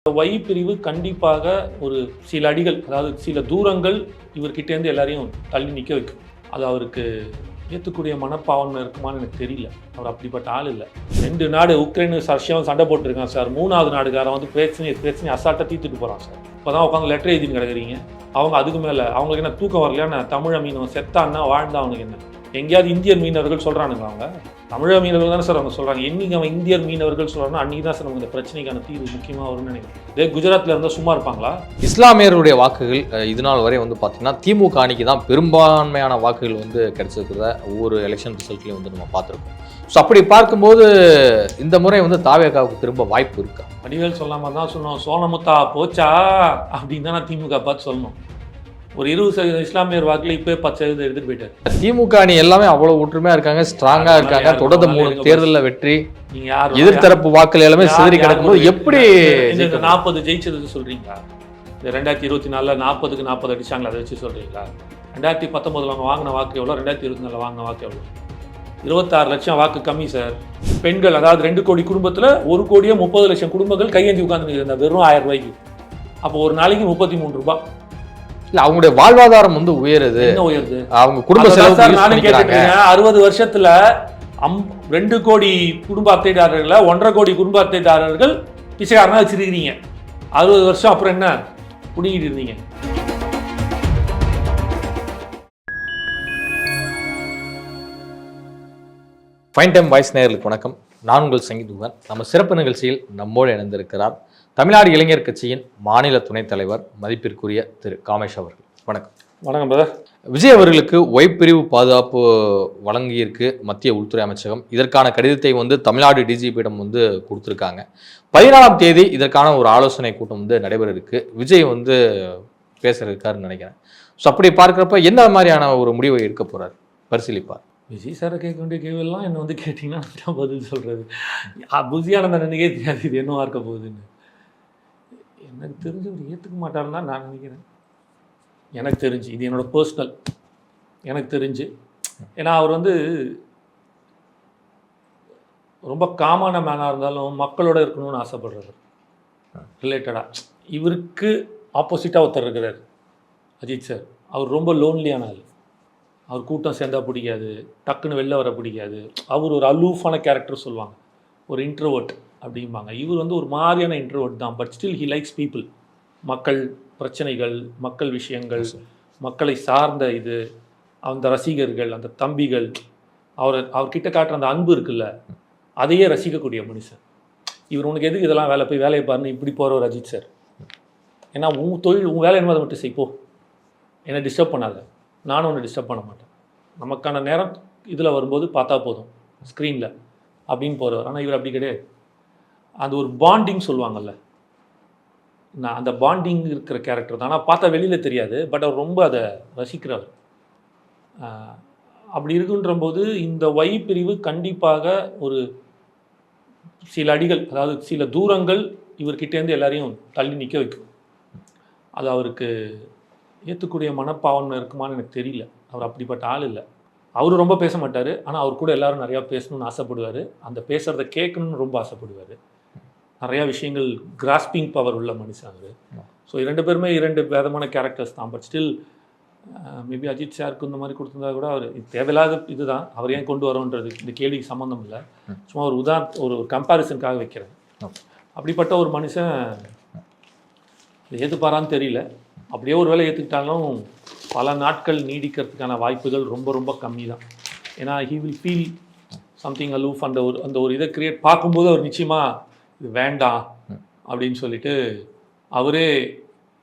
Y பிரிவு கண்டிப்பாக ஒரு சில அடிகள், அதாவது சில தூரங்கள் இவர்கிட்டேருந்து எல்லாரையும் தள்ளி நிற்க வைக்கும். அது அவருக்கு ஏற்றுக்கூடிய மனப்பான்மை இருக்குமான்னு எனக்கு தெரியல. அவர் அப்படிப்பட்ட ஆள் இல்லை. 2 நாடு உக்ரைன் ரஷ்யாவும் சண்டை போட்டுருக்கான் சார். 3வது நாடுகாரன் வந்து பிரச்சனை அசால்ட்டாக தீர்த்துட்டு போகிறான் சார். இப்போ தான் உட்காந்து லெட்டர் எழுதின்னு கிடக்குறீங்க. அவங்க அதுக்கு மேலே அவங்களுக்கு என்ன தூக்கம் வரலையா? நான் தமிழ மீனவன் செத்தான்னா வாழ்ந்தா அவனுக்கு என்ன? எங்கேயாவது இந்தியன் மீனவர்கள் சொல்கிறானுங்க. அவங்க தமிழக மீனவர்கள் தானே சார் அவங்க சொல்கிறாங்க. என்னைக்கு அவன் இந்தியன் மீனவர்கள் சொல்கிறாங்கன்னா அன்றைக்கி தான் சார் நமக்கு இந்த பிரச்சனைக்கான தீர்வு முக்கியமாக வரும்னு நினைக்கிறேன். இதே குஜராத்தில் இருந்தால் சும்மா இருப்பாங்களா? இஸ்லாமியர்களுடைய வாக்குகள் இது நாள் வரை வந்து பார்த்தீங்கன்னா திமுக அணிக்கு தான் பெரும்பான்மையான வாக்குகள் வந்து கிடைச்சிருக்கிறத ஒவ்வொரு எலெக்ஷன் ரிசல்ட்லையும் வந்து நம்ம பார்த்துருக்கோம். ஸோ அப்படி பார்க்கும்போது இந்த முறை வந்து தாவேகாவுக்கு திரும்ப வாய்ப்பு இருக்கா? வடிவேல் சொல்லாமல் தான் சொன்னோம். சோனமுத்தா போச்சா அப்படின்னு தான் நான் திமுக பார்த்து சொல்லணும். ஒரு 20% இஸ்லாமியர் வாக்குல இப்போ 10% எடுத்துட்டு போயிட்டாரு. திமுக அணி எல்லாமே அவ்வளவு ஒற்றுமையா இருக்காங்க, ஸ்ட்ராங்கா இருக்காங்க. தொடர்ந்து 3 தேர்தலில் வெற்றி, நீங்க யார் எதிர்த்தரப்பு வாக்குகள் எல்லாமே சிதறி கிடக்கும்போது எப்படி 40 ஜெயிச்சது சொல்றீங்களா? இந்த 2024 40க்கு 40 அடிச்சாங்களா? அதை வச்சு சொல்றீங்களா? 2019 அவங்க வாங்கின வாக்கு எவ்வளோ? 2024 வாங்கின வாக்கு எவ்வளோ? 26 லட்சம் வாக்கு கம்மி சார். பெண்கள், அதாவது 2 கோடி குடும்பத்தில் 1 கோடியே 30 லட்சம் குடும்பங்கள் கையேந்தி உட்கார்ந்து வெறும் 1000 ரூபாய்க்கு. அப்போ ஒரு நாளைக்கு 33 ரூபாய். இல்ல, அவங்களுடைய வாழ்வாதாரம் வந்து உயருது. என்ன உயருது? அவங்க குடும்ப செலவு. நானும் கேட்டுருக்கேன். 60 வருஷத்துல 2 கோடி குடும்ப அட்டைதாரர்களை 1.5 கோடி குடும்ப அட்டைதாரர்கள் பிச்சைக்காரனா வச்சிருக்கிறீங்க. 60 வருஷம் அப்புறம் என்ன புடிங்கிட்டு இருந்தீங்க? ஃபைன் டைம் வாய்ஸ் நேயர்களுக்கு வணக்கம். நான் உங்கள் சங்கீத். நம்ம சிறப்பு நிகழ்ச்சியில் நம்மோடு இணைந்திருக்கிறார் தமிழ்நாடு இளைஞர் கட்சியின் மாநில துணைத் தலைவர் மதிப்பிற்குரிய திரு காமேஷ் அவர்கள். வணக்கம். வணக்கம் பிரதர். விஜய் அவர்களுக்கு ஒய் பிரிவு பாதுகாப்பு வழங்கியிருக்கு மத்திய உள்துறை அமைச்சகம். இதற்கான கடிதத்தை வந்து தமிழ்நாடு டிஜிபியிடம் வந்து கொடுத்துருக்காங்க. 14ஆம் தேதி இதற்கான ஒரு ஆலோசனை கூட்டம் வந்து நடைபெற இருக்கு. விஜய் வந்து பேச இருக்காருன்னு நினைக்கிறேன். ஸோ அப்படி பார்க்குறப்ப எந்த மாதிரியான ஒரு முடிவை எடுக்க போறாரு, பரிசீலிப்பார்? விஜய் சாரை கேட்க வேண்டிய கேள்வியெல்லாம் என்ன வந்து கேட்டிங்கன்னா நான் பதில் சொல்கிறது. புதியானந்த நினைக்கே தெரியாது இது என்னவா இருக்க போகுதுன்னு. எனக்கு தெரிஞ்சு அவர் ஏற்றுக்க மாட்டாருன்னு தான் நான் நினைக்கிறேன். எனக்கு தெரிஞ்சு, இது என்னோட பர்சனல், எனக்கு தெரிஞ்சு. ஏன்னா அவர் வந்து ரொம்ப காமான மேனாக இருந்தாலும் மக்களோட இருக்கணும்னு ஆசைப்படுறாரு. ரிலேட்டடாக இவருக்கு ஆப்போசிட்டாக ஒருத்தர் இருக்கிறார் அஜித் சார். அவர் ரொம்ப லோன்லியான ஆள். அவர் கூட்டம் சேர்ந்தால் பிடிக்காது, டக்குன்னு வெளில வர பிடிக்காது. அவர் ஒரு அலூஃபான கேரக்டர் சொல்லுவாங்க, ஒரு இன்ட்ரோவர்ட் அப்படிம்பாங்க. இவர் வந்து ஒரு மாதிரியான இன்ட்ரோவர்ட் தான். But still he likes people. மக்கள் பிரச்சனைகள், மக்கள் விஷயங்கள், மக்களை சார்ந்த இது, அந்த ரசிகர்கள், அந்த தம்பிகள், அவர்கிட்ட காட்டுற அந்த அன்பு இருக்குல்ல, அதையே ரசிக்கக்கூடிய மனுஷன் இவர். உனக்கு எதுக்கு இதெல்லாம் வேலை, போய் வேலையை பாருன்னு இப்படி போகிற ஒரு அஜித் சார். ஏன்னா உன் தொழில், உன் வேலை என்னமோ அதை மட்டும் செய்ப்போ, என்னை டிஸ்டர்ப் பண்ணாத, நானும் ஒன்று டிஸ்டர்ப் பண்ண மாட்டேன். நமக்கான நேரம் இதில் வரும்போது பார்த்தா போதும் ஸ்க்ரீனில் அப்படின்னு போகிறவர். ஆனால் இவர் அப்படி கிடையாது. அது ஒரு பாண்டிங் சொல்லுவாங்கள்ல, நான் அந்த பாண்டிங் இருக்கிற கேரக்டர் தான். ஆனால் பார்த்தா வெளியில் தெரியாது, பட் அவர் ரொம்ப அதை ரசிக்கிறவர். அப்படி இருக்குன்ற போது இந்த ஒய் பிரிவு கண்டிப்பாக ஒரு சில அடிகள், அதாவது சில தூரங்கள் இவர்கிட்டேருந்து எல்லாரையும் தள்ளி நிற்க வைக்கும். அது அவருக்கு ஏற்றுக்கூடிய மனப்பான்மை இருக்குமான்னு எனக்கு தெரியல. அவர் அப்படிப்பட்ட ஆள் இல்லை. அவரு ரொம்ப பேச மாட்டார், ஆனால் அவர் கூட எல்லாரும் நிறையா பேசணும்னு ஆசைப்படுவார். அந்த பேசுகிறத கேட்கணும்னு ரொம்ப ஆசைப்படுவார். நிறையா விஷயங்கள் கிராஸ்பிங் பவர் உள்ள மனுஷன் அவர். ஸோ 2 பேருமே 2 விதமான கேரக்டர்ஸ் தான். பட் ஸ்டில் மேபி அஜித் சாருக்கு இந்த மாதிரி கொடுத்துருந்தா கூட அவர் தேவையில்லாத இதுதான். அவர் ஏன் கொண்டு வரோன்றது இந்த கேள்விக்கு சம்மந்தம் இல்லை. சும்மா ஒரு கம்பேரிசனுக்காக வைக்கிறேன். அப்படிப்பட்ட ஒரு மனுஷன் ஏற்றுப்பாரான்னு தெரியல. அப்படியே ஒரு வேளை ஏற்றுக்கிட்டாலும் பல நாட்கள் நீடிக்கிறதுக்கான வாய்ப்புகள் ரொம்ப ரொம்ப கம்மி தான். ஏன்னா he will feel something aloof. அந்த ஒரு இதை கிரியேட் பார்க்கும்போது அவர் நிச்சயமாக இது வேண்டாம் அப்படின்னு சொல்லிட்டு அவரே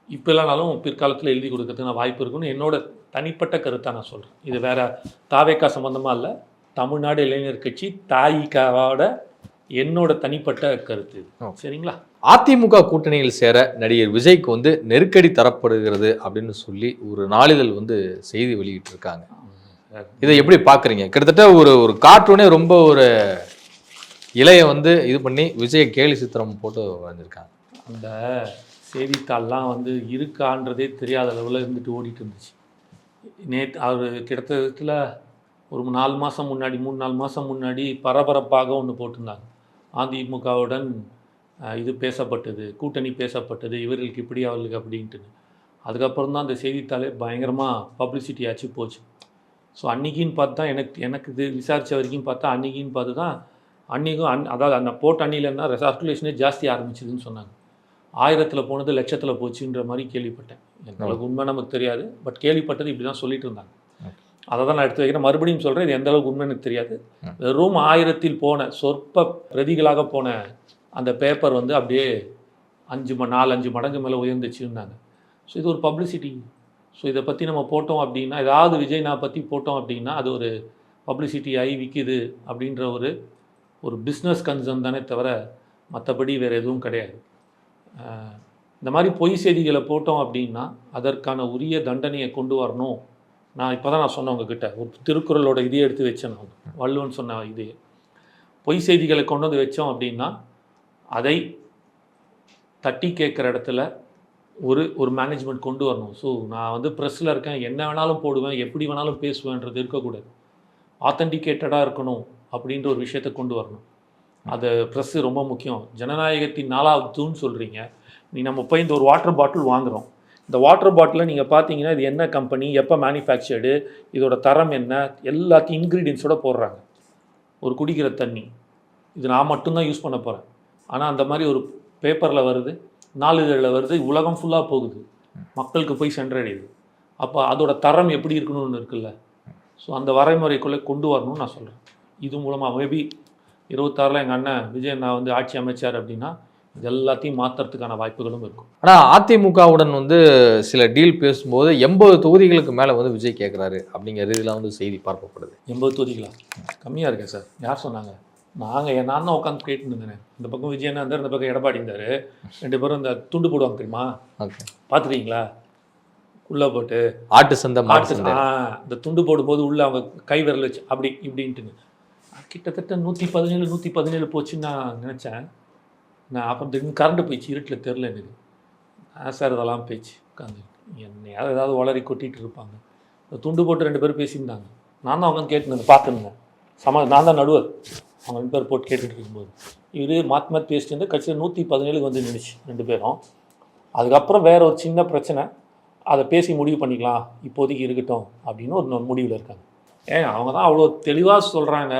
இப்போ இல்லைனாலும் பிற்காலத்தில் எழுதி கொடுக்கறதுக்கான வாய்ப்பு இருக்குன்னு என்னோட தனிப்பட்ட கருத்தாக நான் சொல்கிறேன். இது வேற தாவேக்கா சம்மந்தமாக இல்லை, தமிழ்நாடு இளைஞர் கட்சி தாயிக்காவோட என்னோட தனிப்பட்ட கருத்து. சரிங்களா? அதிமுக கூட்டணியில் சேர நடிகர் விஜய்க்கு வந்து நெருக்கடி தரப்படுகிறது அப்படின்னு சொல்லி ஒரு நாளிதழ் வந்து செய்தி வெளியிட்டு இருக்காங்க. இதை எப்படி பார்க்குறீங்க? கிட்டத்தட்ட ஒரு கார்ட்டூனே ரொம்ப ஒரு இலையை வந்து இது பண்ணி விஜயை கேலி சித்திரம் போட்டு வந்திருக்காங்க. அந்த செய்தித்தாள்லாம் வந்து இருக்கான்றதே தெரியாத அளவில் இருந்துட்டு ஓடிட்டு இருந்துச்சு. நேற்று அவர் கிட்டத்தட்ட ஒரு 4 மாதம் முன்னாடி 3-4 மாதம் முன்னாடி பரபரப்பாக ஒன்று போட்டிருந்தாங்க. அதிமுகவுடன் இது பேசப்பட்டது, கூட்டணி பேசப்பட்டது, இவர்களுக்கு இப்படி அவர்களுக்கு அப்படின்ட்டு. அதுக்கப்புறம் தான் அந்த செய்தித்தாளே பயங்கரமாக பப்ளிசிட்டி ஆச்சு போச்சு. ஸோ அன்றைக்கின்னு பார்த்து தான் எனக்கு இது விசாரித்த வரைக்கும் பார்த்தா அன்றைக்கின்னு பார்த்து தான் அன்றைக்கும் அதாவது அந்த போட்ட அன்னிலன்னா சர்க்குலேஷனே ஜாஸ்தி ஆரம்பிச்சிதுன்னு சொன்னாங்க. 1000ல் போனது லட்சத்தில் போச்சுன்ற மாதிரி கேள்விப்பட்டேன். எந்தளவுக்கு உண்மை நமக்கு தெரியாது, பட் கேள்விப்பட்டது இப்படி தான் சொல்லிட்டு இருந்தாங்க. அதை தான் நான் எடுத்து வைக்கிறேன். மறுபடியும் சொல்கிறேன், இது எந்த அளவுக்கு உண்மைன்னு தெரியாது. வெறும் 1000ல் போன சொற்ப பிரதிகளாக போன அந்த பேப்பர் வந்து அப்படியே 4-5 மடங்கு மேலே உயர்ந்துச்சுன்னாங்க. ஸோ இது ஒரு பப்ளிசிட்டி. ஸோ இதை பற்றி நம்ம போட்டோம் அப்படின்னா, ஏதாவது விஜய் நான் பற்றி போட்டோம் அப்படின்னா அது ஒரு பப்ளிசிட்டி ஆகி விற்கிது அப்படின்ற ஒரு பிஸ்னஸ் கன்சர்ன் தானே தவிர மற்றபடி வேறு எதுவும் கிடையாது. இந்த மாதிரி பொய் செய்திகளை போட்டோம் அப்படின்னா அதற்கான உரிய தண்டனையை கொண்டு வரணும். நான் இப்போ தான் சொன்னேன் உங்ககிட்ட, ஒரு திருக்குறளோட இதையே எடுத்து வச்சேன். நான் வள்ளுவன் சொன்ன இதே பொய் செய்திகளை கொண்டு வந்து வச்சோம் அப்படின்னா அதை தட்டி கேட்குற இடத்துல ஒரு மேனேஜ்மெண்ட் கொண்டு வரணும். ஸோ நான் வந்து ப்ரெஸ்ஸில் இருக்கேன், என்ன வேணாலும் போடுவேன், எப்படி வேணாலும் பேசுவேன்றது இருக்கக்கூடாது. ஆத்தென்டிகேட்டடாக இருக்கணும் அப்படின்ற ஒரு விஷயத்தை கொண்டு வரணும். அது ப்ரெஸ்ஸு ரொம்ப முக்கியம். ஜனநாயகத்தின் 4வது தூண் சொல்கிறீங்க. நம்ம போய் இந்த ஒரு வாட்டர் பாட்டில் வாங்குகிறோம். இந்த வாட்டர் பாட்டிலில் நீங்கள் பார்த்தீங்கன்னா இது என்ன கம்பெனி, எப்போ மேனுஃபேக்சர்டு, இதோட தரம் என்ன, எல்லாத்தையும் இன்க்ரீடியன்ஸோடு போடுறாங்க. ஒரு குடிக்கிற தண்ணி இது நான் மட்டும்தான் யூஸ் பண்ண போகிறேன். ஆனால் அந்த மாதிரி ஒரு பேப்பரில் வருது, நாளிதழில் வருது, உலகம் ஃபுல்லாக போகுது, மக்களுக்கு போய் சென்றடையுது. அப்போ அதோட தரம் எப்படி இருக்கணும்னு இருக்குல்ல. ஸோ அந்த வரைமுறைக்குள்ளே கொண்டு வரணும்னு நான் சொல்கிறேன். இது மூலமாக மேபி 26ல் எங்கள் அண்ணன் விஜய் நான் வந்து ஆட்சி அமைச்சார் அப்படின்னா இது எல்லாத்தையும் மாற்றுறதுக்கான வாய்ப்புகளும் இருக்கும். ஆனால் அதிமுகவுடன் வந்து சில டீல் பேசும்போது 80 தொகுதிகளுக்கு மேலே வந்து விஜய் கேட்குறாரு அப்படிங்கிற ரீதியில் வந்து செய்தி பார்க்கப்படுது. 80 தொகுதிகளா? கம்மியாக இருக்கேன் சார். யார் சொன்னாங்க? நான் தான் உட்காந்து கேட்டுன்னு இருந்தேன். இந்த பக்கம் விஜயனா இருந்தார், இந்த பக்கம் எடப்பாடி இருந்தார். 2 பேரும் இந்த துண்டு போடுவாங்க தெரியுமா? ஓகே, பார்த்துருக்கீங்களா? உள்ளே போட்டு ஆட்டு சந்தை இந்த துண்டு போடும்போது உள்ளே அவங்க கை விரல் வச்சு அப்படி இப்படின்ட்டுன்னு கிட்டத்தட்ட 117 போச்சுன்னு நான் நினச்சேன். நான் அப்புறம் திடீர்னு கரண்ட் போயிடுச்சு, இருட்டில் தெரில எனக்கு. சார் இதெல்லாம் பேச்சு உட்காந்து என்னையாவது ஏதாவது வளரி கொட்டிகிட்டு இருப்பாங்க. இந்த துண்டு போட்டு 2 பேரும் பேசியிருந்தாங்க. நான் தான் உட்காந்து கேட்டுருந்தேன், பார்த்துருந்தேன். நான் தான் நடுவர். அவங்க 2 பேர் போட்டு கேட்டுட்டு இருக்கும்போது இவர் மாற்றி பேசிட்டு இருந்து கட்சியில் 117 வந்து நின்றுச்சு 2 பேரும். அதுக்கப்புறம் வேற ஒரு சின்ன பிரச்சனை, அதை பேசி முடிவு பண்ணிக்கலாம், இப்போதைக்கு இருக்கட்டும் அப்படின்னு ஒரு முடிவில் இருக்காங்க. அவங்க தான் அவ்வளோ தெளிவாக சொல்கிறாங்க,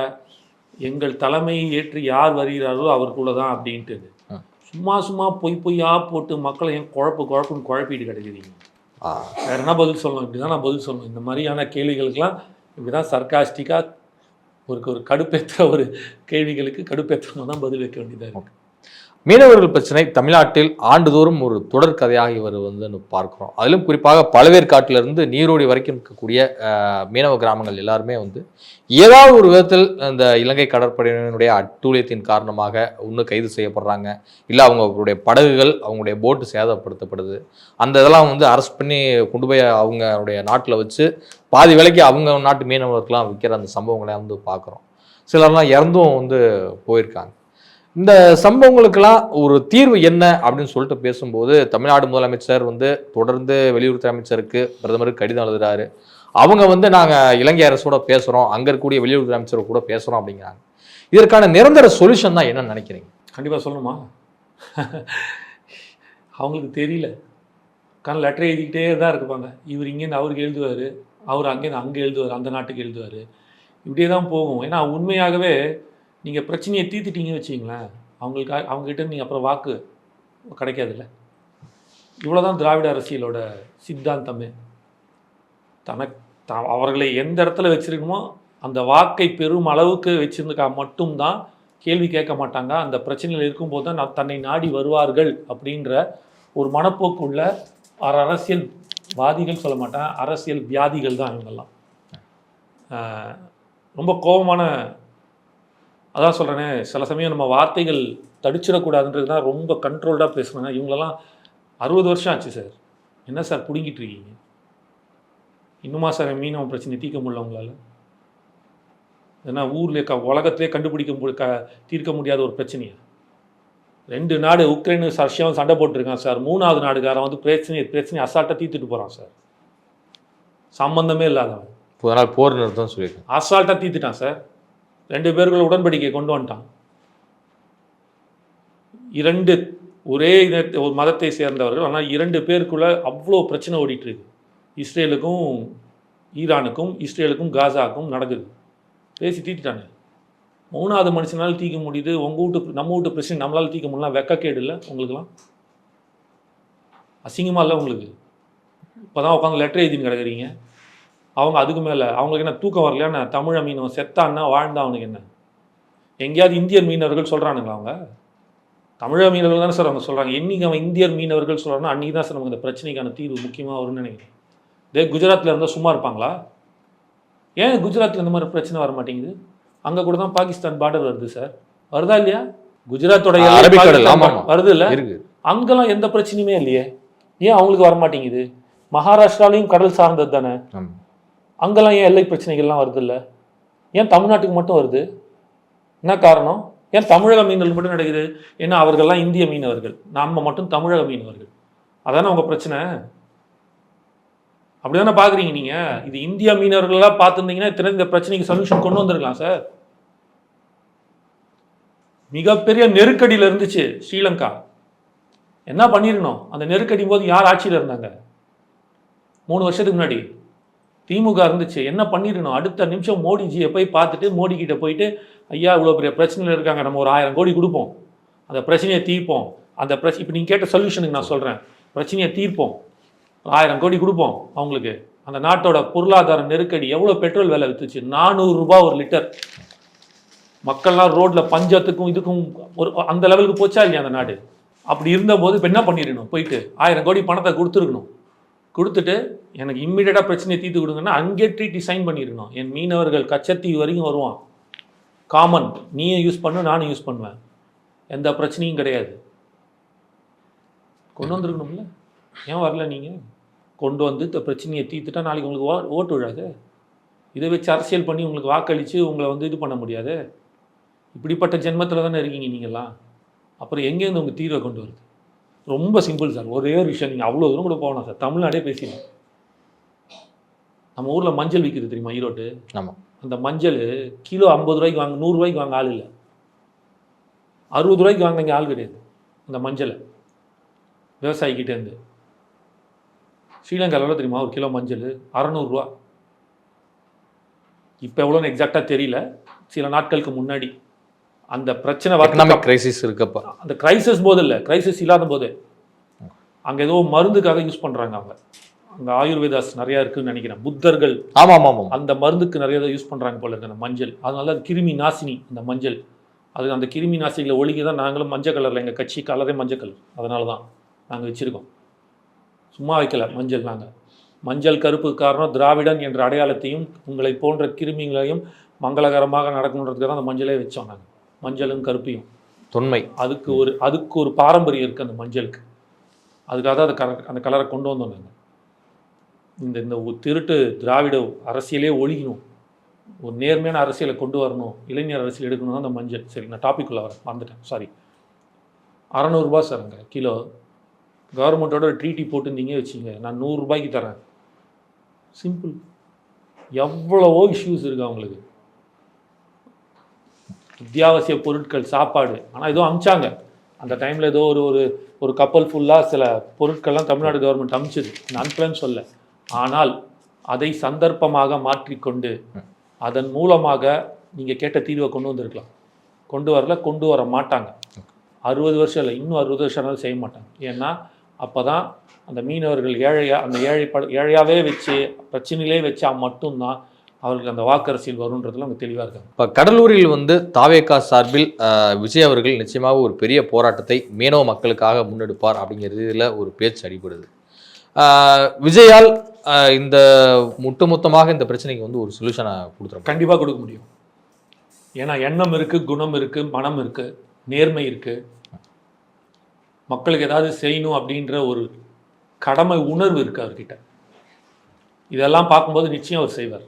எங்கள் தலைமையை ஏற்று யார் வருகிறார்களோ அவருக்குள்ள தான் அப்படின்ட்டு. சும்மா பொய்யா போட்டு மக்களை ஏன் குழப்புன்னு குழப்பிட்டு கிடைக்குதுங்க. வேற என்ன பதில் சொல்லணும்? இப்படி தான் நான் பதில் சொல்லணும். இந்த மாதிரியான கேள்விகளுக்கெல்லாம் இப்படி தான் சர்க்காஸ்டிக்காக ஒரு கடுப்பேற்ற ஒரு கேள்விகளுக்கு கடுப்பேற்றமாக தான் பதில் வைக்க வேண்டியதாக இருக்குது. மீனவர்கள் பிரச்சனை தமிழ்நாட்டில் ஆண்டுதோறும் ஒரு தொடர் கதையாகி வருவதுன்னு பார்க்குறோம். அதிலும் குறிப்பாக பழவேற்காட்டிலிருந்து நீரோடி வரைக்கும் இருக்கக்கூடிய மீனவ கிராமங்கள் எல்லாருமே வந்து ஏதாவது ஒரு விதத்தில் இந்த இலங்கை கடற்படையினுடைய அட்டூழியத்தின் காரணமாக இன்னும் கைது செய்யப்படுறாங்க, இல்லை அவங்களுடைய படகுகள் அவங்களுடைய போட்டு சேதப்படுத்தப்படுது. அந்த இதெல்லாம் வந்து அரெஸ்ட் பண்ணி கொண்டு போய் அவங்களுடைய நாட்டில் வச்சு பாதி விலைக்கு அவங்க நாட்டு மீனவர்களுக்கெல்லாம் விற்கிற அந்த சம்பவங்களை வந்து பார்க்குறோம். சிலர்லாம் இறந்தும் வந்து போயிருக்காங்க. இந்த சம்பவங்களுக்கெல்லாம் ஒரு தீர்வு என்ன அப்படின்னு சொல்லிட்டு பேசும்போது தமிழ்நாடு முதலமைச்சர் வந்து தொடர்ந்து வெளியுறவுத்துறை அமைச்சருக்கு பிரதமருக்கு கடிதம் எழுதுறாரு. அவங்க வந்து நாங்கள் இலங்கை அரசோட பேசுகிறோம், அங்கே இருக்கக்கூடிய வெளியுறவுத்துறை அமைச்சர் கூட பேசுகிறோம் அப்படிங்கிறாங்க. இதற்கான நிரந்தர சொல்யூஷன் தான் என்னன்னு நினைக்கிறீங்க? கண்டிப்பாக சொல்லணுமா? அவங்களுக்கு தெரியல. லெட்டர் எழுதிக்கிட்டே தான் இருப்பாங்க. இவர் இங்கேருந்து அவருக்கு எழுதுவார், அவர் அங்கேருந்து அங்கே எழுதுவார், அந்த நாட்டுக்கு எழுதுவார். இப்படியே தான் போகும். ஏன்னா உண்மையாகவே நீங்கள் பிரச்சனையை தீர்த்துட்டீங்கன்னு வச்சிங்களேன், அவங்ககிட்ட நீங்கள் அப்புறம் வாக்கு கிடைக்காதுல்ல. இவ்வளோ தான் திராவிட அரசியலோட சித்தாந்தமே. அவர்களை எந்த இடத்துல வச்சுருக்கணுமோ அந்த வாக்கை பெரும் அளவுக்கு வச்சுருந்துக்கா மட்டும்தான் கேள்வி கேட்க மாட்டாங்க. அந்த பிரச்சனையில் இருக்கும்போது தான் தன்னை நாடி வருவார்கள் அப்படின்ற ஒரு மனப்போக்குள்ள அரசியல்வாதிகள் சொல்ல மாட்டேன், அரசியல் வியாதிகள் தான் இவங்கெல்லாம். ரொம்ப கோபமான, அதான் சொல்கிறேனே, சில சமயம் நம்ம வார்த்தைகள் தடிச்சிடக்கூடாதுன்றது தான் ரொம்ப கண்ட்ரோல்டாக பேசுகிறாங்க. இவங்களெல்லாம் 60 வருஷம் ஆச்சு சார். என்ன சார் பிடுங்கிட்டு இருக்கீங்க? இன்னுமா சார் மீனவ பிரச்சனை தீர்க்க முடியல உங்களால்? ஏன்னா ஊரில் உலகத்திலே தீர்க்க முடியாத ஒரு பிரச்சனையா? 2 நாடு உக்ரைன் ரஷ்யாவும் சண்டை போட்டுருக்கான் சார். 3வது நாடுகாரன் வந்து பிரச்சனை அசால்ட்டாக தீர்த்துட்டு போகிறான் சார். சம்பந்தமே இல்லாதவன் போர் நிறுத்தம் சொல்லியிருக்கேன், அசால்ட்டாக தீர்த்துட்டான் சார். 2 பேருக்குள்ள உடன்படிக்கை கொண்டு வந்துட்டான். 2 ஒரே ஒரு மதத்தை சேர்ந்தவர்கள், ஆனால் 2 பேருக்குள்ள அவ்வளோ பிரச்சனை ஓடிட்டு இருக்கு. இஸ்ரேலுக்கும் ஈரானுக்கும், இஸ்ரேலுக்கும் காசாவுக்கும் நடக்குது. பேசி தீர்த்துட்டாங்க. 3வது மனுஷனால தீர்க்க முடியுது. உங்கள் வீட்டு நம்ம வீட்டு பிரச்சனை நம்மளால் தீர்க்க முடியலாம். வெக்கக்கேடு இல்லை உங்களுக்குலாம்? அசிங்கமாக இல்லை உங்களுக்கு? இப்போ தான் உட்காந்து லெட்டர் எழுதின்னு கிடக்குறீங்க. அவங்க அதுக்கு மேலே அவங்களுக்கு என்ன தூக்கம் வரலையா? நான் தமிழ மீனவன் செத்தான்னா வாழ்ந்தா அவனுக்கு என்ன? எங்கேயாவது இந்தியர் மீனவர்கள் சொல்கிறானுங்களா? அவங்க தமிழக மீனவர்கள் தானே சார் அவங்க சொல்கிறாங்க. என்றைக்கு அவன் இந்தியர் மீனவர்கள் சொல்கிறாங்கன்னா அன்றைக்கி தான் சார் நமக்கு இந்த பிரச்சனைக்கான தீர்வு முக்கியமாக வரும்னு நினைக்கிறேன். இதே குஜராத்தில் இருந்தால் சும்மா இருப்பாங்களா? ஏன் குஜராத்தில் இந்த மாதிரி பிரச்சனை வர மாட்டேங்குது? அங்கே கூட தான் பாகிஸ்தான் பார்டர் வருது சார். வருதா இல்லையா? குஜராத்தோட வருது இல்லை? அங்கெல்லாம் எந்த பிரச்சனையுமே இல்லையே. ஏன் அவங்களுக்கு வர மாட்டேங்குது? மகாராஷ்டிராலையும் கடல் சார்ந்தது தானே. அங்கெல்லாம் ஏன் எல்லை பிரச்சனைகள்லாம் வருது இல்லை? ஏன் தமிழ்நாட்டுக்கு மட்டும் வருது? என்ன காரணம்? ஏன் தமிழக மீனவர்கள் மட்டும் நடக்குது? ஏன்னா அவர்கள்லாம் இந்திய மீனவர்கள், நம்ம மட்டும் தமிழக மீனவர்கள். அதானே உங்கள் பிரச்சனை. அப்படிதானே பார்க்குறீங்க நீங்கள்? இது இந்திய மீனவர்களெல்லாம் பார்த்துருந்தீங்கன்னா இத்தனை இந்த பிரச்சனைக்கு சொல்யூஷன் கொண்டு வந்திருக்கலாம் சார். மிகப்பெரிய நெருக்கடியில் இருந்துச்சு ஸ்ரீலங்கா. என்ன பண்ணிருக்கணும்? அந்த நெருக்கடி போது யார் ஆட்சியில் இருந்தாங்க? 3 வருஷத்துக்கு முன்னாடி திமுக இருந்துச்சு. என்ன பண்ணிருக்கணும்? அடுத்த நிமிஷம் மோடிஜியை போய் பார்த்துட்டு மோடி கிட்ட போயிட்டு, ஐயா இவ்வளோ பெரிய பிரச்சனையில் இருக்காங்க, நம்ம ஒரு 1000 கோடி கொடுப்போம், அந்த பிரச்சனையை தீர்ப்போம். அந்த பிரச்சனை இப்போ நீங்கள் கேட்ட சொல்யூஷனுக்கு நான் சொல்கிறேன், பிரச்சனையை தீர்ப்போம், 1000 கோடி கொடுப்போம் அவங்களுக்கு. அந்த நாட்டோட பொருளாதார நெருக்கடி, எவ்வளோ பெட்ரோல் விலை வித்துச்சு? 400 ரூபாய் ஒரு லிட்டர். மக்கள்லாம் ரோட்டில் பஞ்சத்துக்கும் இதுக்கும் ஒரு அந்த லெவலுக்கு போச்சா இல்லையா அந்த நாடு? அப்படி இருந்தபோது இப்போ என்ன பண்ணிருக்கணும்? போயிட்டு 1000 கோடி பணத்தை கொடுத்துருக்கணும். கொடுத்துட்டு எனக்கு இம்மிடியட்டாக பிரச்சனையை தீர்த்து கொடுங்கன்னா அங்கே ட்ரீட்டி சைன் பண்ணியிருக்கணும். என் மீனவர்கள் கச்சத்தீவு வரைக்கும் வருவான், காமன், நீயும் யூஸ் பண்ணு நானும் யூஸ் பண்ணுவேன், எந்த பிரச்சனையும் கிடையாது. கொண்டு வந்துருக்கணும்ல. ஏன் வரல நீங்கள்? கொண்டு வந்து இந்த பிரச்சனையை தீர்த்துட்டா நாளைக்கு உங்களுக்கு ஓட்டு விழாது. இதை வச்சு அரசியல் பண்ணி உங்களுக்கு வாக்களித்து உங்களை வந்து இது பண்ண முடியாது. இப்படிப்பட்ட ஜென்மத்தில் தானே இருக்கீங்க நீங்கள்லாம். அப்புறம் எங்கேருந்து உங்கள் தீர்வை கொண்டு வருது? ரொம்ப சிம்பிள் சார். ஒரே ஒரு விஷயம், நீங்கள் அவ்வளோ தூரம் கூட போகணும் சார். தமிழ்நாடே பேசிடலாம். நம்ம ஊரில் மஞ்சள் விற்கிது தெரியுமா? ஈரோடு. ஆமாம். அந்த மஞ்சள் கிலோ 50 ரூபாய்க்கு வாங்க, 100 ரூபாய்க்கு வாங்க ஆள் இல்லை. 60 ரூபாய்க்கு வாங்க இங்கே ஆள் கிடையாது. அந்த மஞ்சளை விவசாயிக்கிட்டேருந்து. ஸ்ரீலங்காவில் எவ்வளோ தெரியுமா ஒரு கிலோ மஞ்சள்? 600 ரூபா. இப்போ எவ்வளோன்னு எக்ஸாக்டாக தெரியல. சில நாட்களுக்கு முன்னாடி அந்த பிரச்சனை எக்கனாமிக் கிரைசிஸ் இருக்கப்போ, அந்த கிரைசிஸ் போது இல்லை, கிரைசிஸ் இல்லாத போது அங்கே ஏதோ மருந்துக்காக யூஸ் பண்ணுறாங்க. அவங்க அங்கே ஆயுர்வேதாஸ் நிறையா இருக்குதுன்னு நினைக்கிறேன். புத்தர்கள் அந்த மருந்துக்கு நிறைய யூஸ் பண்ணுறாங்க போல இருக்கு அந்த மஞ்சள். அதனால அது கிருமி நாசினி அந்த மஞ்சள். அது அந்த கிருமி நாசினிகளை ஒழிக்க தான் நாங்களும் மஞ்சள் கலரில், எங்கள் கட்சி கலரே மஞ்சள் கலர், அதனால தான் நாங்கள் வச்சுருக்கோம். சும்மா வைக்கல மஞ்சள். நாங்கள் மஞ்சள் கருப்பு காரணம் திராவிடன் என்ற அடையாளத்தையும் உங்களை போன்ற கிருமிகளையும் மங்களகரமாக நடக்கணுன்றதுக்கு தான் அந்த மஞ்சளே வச்சோம். நாங்கள் மஞ்சளும் கருப்பையும் தொன்மை, அதுக்கு ஒரு பாரம்பரியம் இருக்குது அந்த மஞ்சளுக்கு. அதுக்காக தான் அந்த கலரை கொண்டு வந்தோம் நாங்கள். இந்த திருட்டு திராவிட அரசியலே ஒழிக்கணும், ஒரு நேர்மையான அரசியலை கொண்டு வரணும், இளைஞர் அரசியல் எடுக்கணும் தான் அந்த மஞ்சள். சரி, நான் டாபிக்குள்ளே வரேன், வந்துட்டேன், சாரி. 600 ரூபா சார் அங்கே கிலோ. கவர்மெண்ட்டோட ட்ரீட்டி போட்டுருந்தீங்க வச்சுங்க, நான் 100 ரூபாய்க்கு தரேன். சிம்பிள். எவ்வளவோ இஷ்யூஸ் இருக்குது அவங்களுக்கு. அத்தியாவசிய பொருட்கள், சாப்பாடு. ஆனால் ஏதோ அமிச்சாங்க அந்த டைமில், ஏதோ ஒரு கப்பல் ஃபுல்லாக சில பொருட்கள்லாம் தமிழ்நாடு கவர்மெண்ட் அமிச்சது, நான் அனுப்பலன்னு சொல்ல. ஆனால் அதை சந்தர்ப்பமாக மாற்றிக்கொண்டு அதன் மூலமாக நீங்கள் கேட்ட தீர்வை கொண்டு வந்திருக்கலாம். கொண்டு வரல, கொண்டு வர மாட்டாங்க. 60 வருஷம் இல்லை, இன்னும் 60 வருஷம்னாலும் செய்ய மாட்டாங்க. ஏன்னா அப்போ தான் அந்த மீனவர்கள் அந்த ஏழையாகவே வச்சு பிரச்சனையிலே வச்சா மட்டும்தான் அவர்களுக்கு அந்த வாக்கரசியல் வருன்றதுல அவங்க தெளிவாக இருக்காங்க. இப்போ கடலூரில் தாவேகா சார்பில் விஜய் அவர்கள் நிச்சயமாக ஒரு பெரிய போராட்டத்தை மீனவ மக்களுக்காக முன்னெடுப்பார் அப்படிங்கிறதுல ஒரு பேச்சு அடிபடுது. விஜயால் இந்த ஒட்டுமொத்தமாக இந்த பிரச்சனைக்கு ஒரு சொல்யூஷனை கொடுத்துரும். கண்டிப்பாக கொடுக்க முடியும். ஏன்னா எண்ணம் இருக்குது, குணம் இருக்குது, மனம் இருக்குது, நேர்மை இருக்குது. மக்களுக்கு ஏதாவது செய்யணும் அப்படின்ற ஒரு கடமை உணர்வு இருக்குது அவர்கிட்ட. இதெல்லாம் பார்க்கும்போது நிச்சயம் அவர் செய்வார்.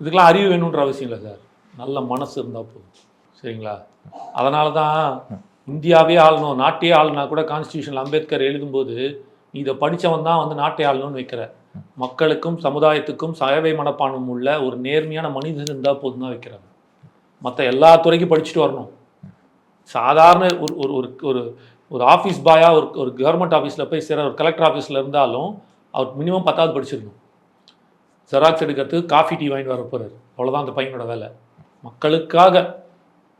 இதுக்கெல்லாம் அறிவு வேணுன்ற அவசியம் இல்லை சார், நல்ல மனசு இருந்தால் போதும். சரிங்களா? அதனால தான் இந்தியாவே ஆளணும், நாட்டையே ஆளுனா கூட கான்ஸ்டியூஷனில் அம்பேத்கர் எழுதும்போது நீ இதை படித்தவன் தான் நாட்டை ஆளணும்னு வைக்கிற. மக்களுக்கும் சமுதாயத்துக்கும் சேவை மனப்பான்மை உள்ள ஒரு நேர்மையான மனிதன் இருந்தால் போதும் தான் வைக்கிறாங்க. மற்ற எல்லா துறைக்கும் படிச்சுட்டு வரணும். சாதாரண ஒரு ஒரு ஒரு ஒரு ஒரு ஆஃபீஸ் பாயாக ஒரு கவர்மெண்ட் ஆஃபீஸில் போய் சேர ஒரு கலெக்டர் ஆஃபீஸில் இருந்தாலும் அவர் மினிமம் 10வது படிச்சிருக்கணும். ஜெராக்ஸ் எடுக்கிறதுக்கு காஃபி டீ வாங்கிட்டு வர போகிறார், அவ்வளோதான் அந்த பையனோட வேலை. மக்களுக்காக,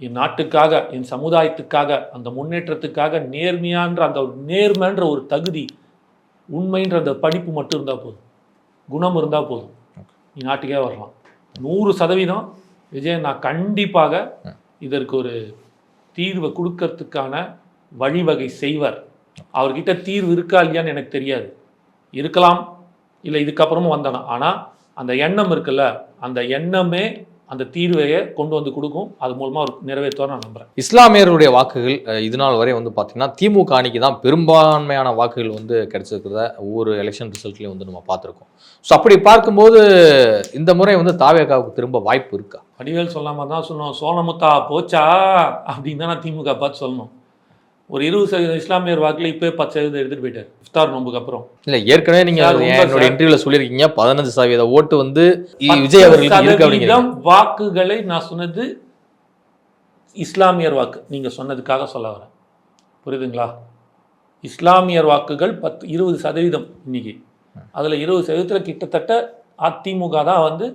என் நாட்டுக்காக, என் சமுதாயத்துக்காக, அந்த முன்னேற்றத்துக்காக நேர்மையான்ற அந்த ஒரு நேர்மைன்ற ஒரு தகுதி, உண்மைன்ற அந்த படிப்பு மட்டும் இருந்தால் போதும், குணம் இருந்தால் போதும், நீ நாட்டுக்கே வரலாம். 100% விஜயன் நான் கண்டிப்பாக இதற்கு ஒரு தீர்வை கொடுக்கறதுக்கான வழிவகை செய்வார். அவர்கிட்ட தீர்வு இருக்கா இல்லையான்னு எனக்கு தெரியாது, இருக்கலாம், இல்லை இதுக்கப்புறமும் வந்தானா. ஆனால் அந்த எண்ணம் இருக்குல்ல, அந்த எண்ணமே அந்த தீர்வையை கொண்டு வந்து கொடுக்கும். அது மூலமாக அவர் நிறைவேற்றுவார் நான் நம்புகிறேன். இஸ்லாமியர்களுடைய வாக்குகள் இது நாள் வரை வந்து பார்த்தீங்கன்னா திமுக அணிக்கு தான் பெரும்பான்மையான வாக்குகள் வந்து கிடைச்சிருக்கிறத ஒவ்வொரு எலெக்ஷன் ரிசல்ட்லையும் வந்து நம்ம பார்த்துருக்கோம். ஸோ அப்படி பார்க்கும்போது இந்த முறை வந்து தாவேகாவுக்கு திரும்ப வாய்ப்பு இருக்கா? வடிவேல் சொல்லாம தான் சொன்னோம், சோனமுத்தா போச்சா அப்படின்னு தான் நான் திமுக பார்த்து சொல்லணும். ஒரு 20% இஸ்லாமியர் வாக்குல இப்போ 10% எடுத்துட்டு போயிட்டார் இஃப்தார் நோம்புக்கு அப்புறம். இல்ல ஏற்கனவே நீங்க என்னோட இன்டர்வியூல சொல்லியிருக்கீங்க 15% ஓட்டு வந்து விஜய் அவர்களுக்கு இருக்கு அப்படிங்கிற வாக்குகளை நான் சொன்னது இஸ்லாமியர் வாக்கு, நீங்க சொன்னதுக்காக சொல்ல வரேன், புரியுதுங்களா? இஸ்லாமியர் வாக்குகள் 20% இன்னைக்கு. அதுல 20% கிட்டத்தட்ட அதிமுக தான் வந்து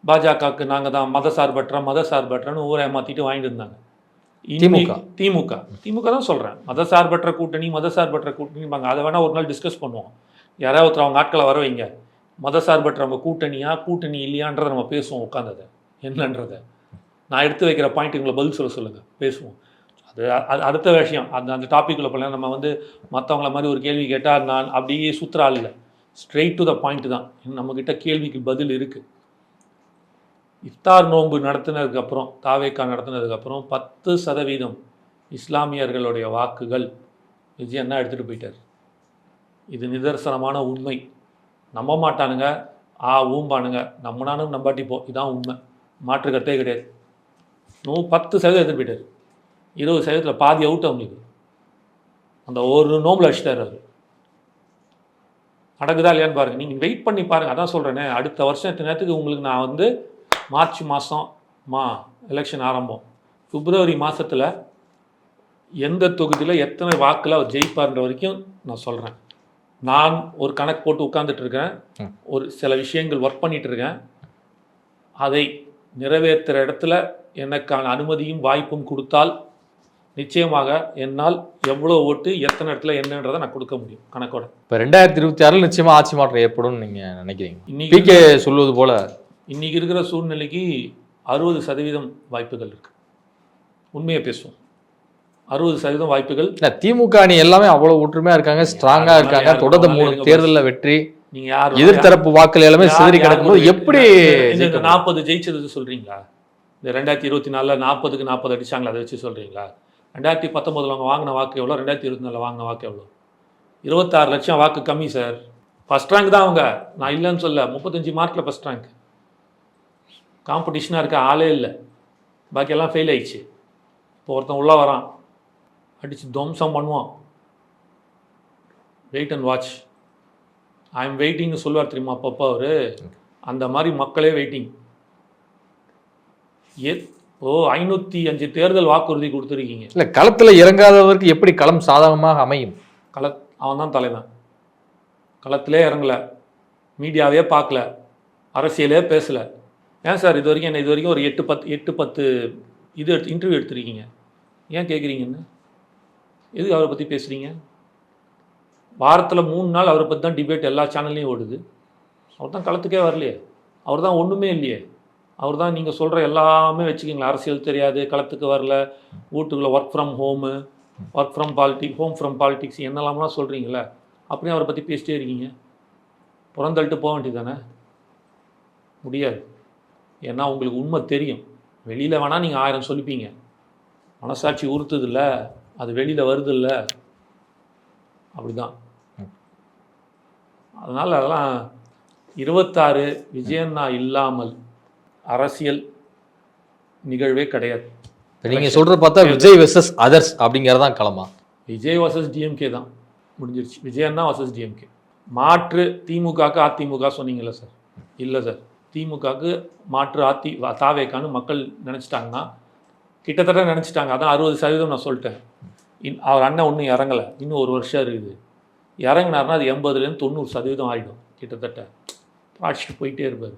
பாஜகவுக்கு நாங்கள் தான் மதசார்பற்றன்னு ஊரை ஏமாத்திட்டு வாங்கிட்டு இருந்தாங்க. திமுக தான் சொல்கிறேன், மதசார்பற்ற கூட்டணிப்பாங்க. அதை வேணால் ஒரு நாள் டிஸ்கஸ் பண்ணுவோம். யாராவது ஒருத்தர் அவங்க ஆட்களை வர வைங்க, மதசார்பற்றவங்க கூட்டணி இல்லையான்றதை நம்ம பேசுவோம் உட்காந்ததை என்னன்றதை. நான் எடுத்து வைக்கிற பாயிண்ட்டுங்களை பதில் சொல்லுங்கள், பேசுவோம். அது அடுத்த விஷயம். அந்த டாப்பிக்குள்ளே போல நம்ம வந்து மற்றவங்கள மாதிரி ஒரு கேள்வி கேட்டால் நான் அப்படியே சுற்றுறாள் இல்லை, ஸ்ட்ரெயிட் டு த பாயிண்ட் தான். நம்மக்கிட்ட கேள்விக்கு பதில் இருக்குது. இஃப்தார் நோன்பு நடத்தினதுக்கப்புறம், தாவேக்கா நடத்தினதுக்கப்புறம் 10% இஸ்லாமியர்களுடைய வாக்குகள் விஜய் அண்ணா எடுத்துகிட்டு போயிட்டார். இது நிதர்சனமான உண்மை. நம்ப மாட்டானுங்க, ஊம்பானுங்க, நம்பினானும் நம்பாட்டிப்போம், இதான் உண்மை, மாற்று கருத்தே கிடையாது. 10% எடுத்துகிட்டு போயிட்டார். 20% பாதி அவுட் அவங்களுக்கு. அந்த ஒரு நோம்பில் அடிச்சிட்டார் அவர். நடக்குதா இல்லையான்னு பாருங்கள், நீங்கள் வெயிட் பண்ணி பாருங்கள். அதான் சொல்கிறேனே, அடுத்த வருஷத்து நேரத்துக்கு உங்களுக்கு நான் வந்து மார்ச் மாதம் எலெக்ஷன் ஆரம்பம், பிப்ரவரி மாதத்தில் எந்த தொகுதியில் எத்தனை வாக்கில் அவர் ஜெயிப்பார்ன்ற வரைக்கும் நான் சொல்கிறேன். நான் ஒரு கணக்கு போட்டு உட்காந்துட்ருக்கேன், ஒரு சில விஷயங்கள் ஒர்க் பண்ணிகிட்ருக்கேன். அதை நிறைவேற்றுற இடத்துல எனக்கான அனுமதியும் வாய்ப்பும் கொடுத்தால் நிச்சயமாக என்னால் எவ்வளோ ஓட்டு எத்தனை இடத்துல என்னன்றதை நான் கொடுக்க முடியும் கணக்கோட. இப்போ 2026 நிச்சயமாக ஆட்சி மாற்றம் ஏற்படும் நீங்கள் நினைக்கிறீங்க? இன்னைக்கு சொல்வது போல இன்றைக்கி இருக்கிற சூழ்நிலைக்கு 60% வாய்ப்புகள் இருக்குது. உண்மையை பேசுவோம், 60% வாய்ப்புகள். இல்லை, திமுக அணி எல்லாமே அவ்வளோ ஒற்றுமையாக இருக்காங்க, ஸ்ட்ராங்காக இருக்காங்க. தொடர்ந்து 3 தேர்தலில் வெற்றி, நீங்கள் யார் எதிர்த்தரப்பு வாக்குகள் எல்லாமே சிதறி கிடக்கும்போது எப்படி 40 ஜெயிச்சது சொல்கிறீங்களா? இந்த 2024 40க்கு 40 அடிச்சாங்களா, அதை வச்சு சொல்கிறீங்களா? 2019 அவங்க வாங்கின வாக்கு எவ்வளோ, 2024 வாங்கின வாக்கு எவ்வளோ? 26 லட்சம் வாக்கு கம்மி சார். ஃபஸ்ட் ரேங்க் தான் அவங்க, நான் இல்லைன்னு சொல்ல. 35 மார்க்கில் ஃபஸ்ட் ரேங்க். காம்படிஷனாக இருக்க ஆளே இல்லை, பாக்கியெல்லாம் ஃபெயில் ஆயிடுச்சு. இப்போ ஒருத்தன் உள்ளே வரான், அடித்து துவம்சம் பண்ணுவான். Wait and watch. I am வெயிட்டிங்னு சொல்லுவார் தெரியுமா அப்பப்போ அவர். அந்த மாதிரி மக்களே வெயிட்டிங். 505 தேர்தல் வாக்குறுதி கொடுத்துருக்கீங்க. இல்லை, களத்தில் இறங்காதவருக்கு எப்படி களம் சாதகமாக அமையும்? அவன் தான் தலைவன். களத்திலே இறங்கலை, மீடியாவே பார்க்கல, அரசியலே பேசலை. ஏன் சார் இது வரைக்கும் ஒரு 8-10 இன்டர்வியூ எடுத்துருக்கீங்க, ஏன் கேட்குறீங்கன்னு? எதுக்கு அவரை பற்றி பேசுகிறீங்க? வாரத்தில் 3 நாள் அவரை பற்றி தான் டிபேட் எல்லா சேனல்லையும் ஓடுது. அவர் தான் களத்துக்கே வரலையே, அவர் தான் ஒன்றுமே இல்லையே. அவர் தான் நீங்கள் சொல்கிற எல்லாமே வச்சுக்கிங்களா, அரசியல் தெரியாது, களத்துக்கு வரல, வீட்டுக்குள்ளே work from home, work from politics, home from politics என்னெல்லாம்லாம் சொல்கிறீங்களே, அப்படியே அவரை பற்றி பேசிட்டே இருக்கீங்க. புறந்தள்ளிட்டு போக வேண்டியது தானே? முடியாது. ஏன்னா உங்களுக்கு உண்மை தெரியும். வெளியில் வேணால் நீங்கள் 1000 சொல்லிப்பீங்க, மனசாட்சி உறுத்துதில்ல, அது வெளியில் வருதில்ல, அப்படி தான். அதனால் அதெல்லாம் 26 விஜயண்ணா இல்லாமல் அரசியல் நிகழ்வே கிடையாது. நீங்கள் சொல்கிறது பார்த்தா விஜய் வெர்சஸ் அதர்ஸ் அப்படிங்கிறதான் களமா? விஜய் வர்சஸ் டிஎம்கே தான் முடிஞ்சிருச்சு. விஜயண்ணா வர்சஸ் டிஎம்கே. மாற்று திமுகவுக்கு அதிமுக சொன்னீங்கல்ல சார், இல்லை சார், திமுகவுக்கு மாற்று தாவேக்கான்னு மக்கள் நினச்சிட்டாங்கன்னா கிட்டத்தட்ட நினச்சிட்டாங்க. அதான் 60% நான் சொல்லிட்டேன். அவர் அண்ணன் ஒன்றும் இறங்கலை, இன்னும் 1 வருஷம் இருக்குது. இறங்கினார்னா அது 80% 90% ஆகிடும் கிட்டத்தட்ட. அடிச்சுட்டு போயிட்டே இருப்பார்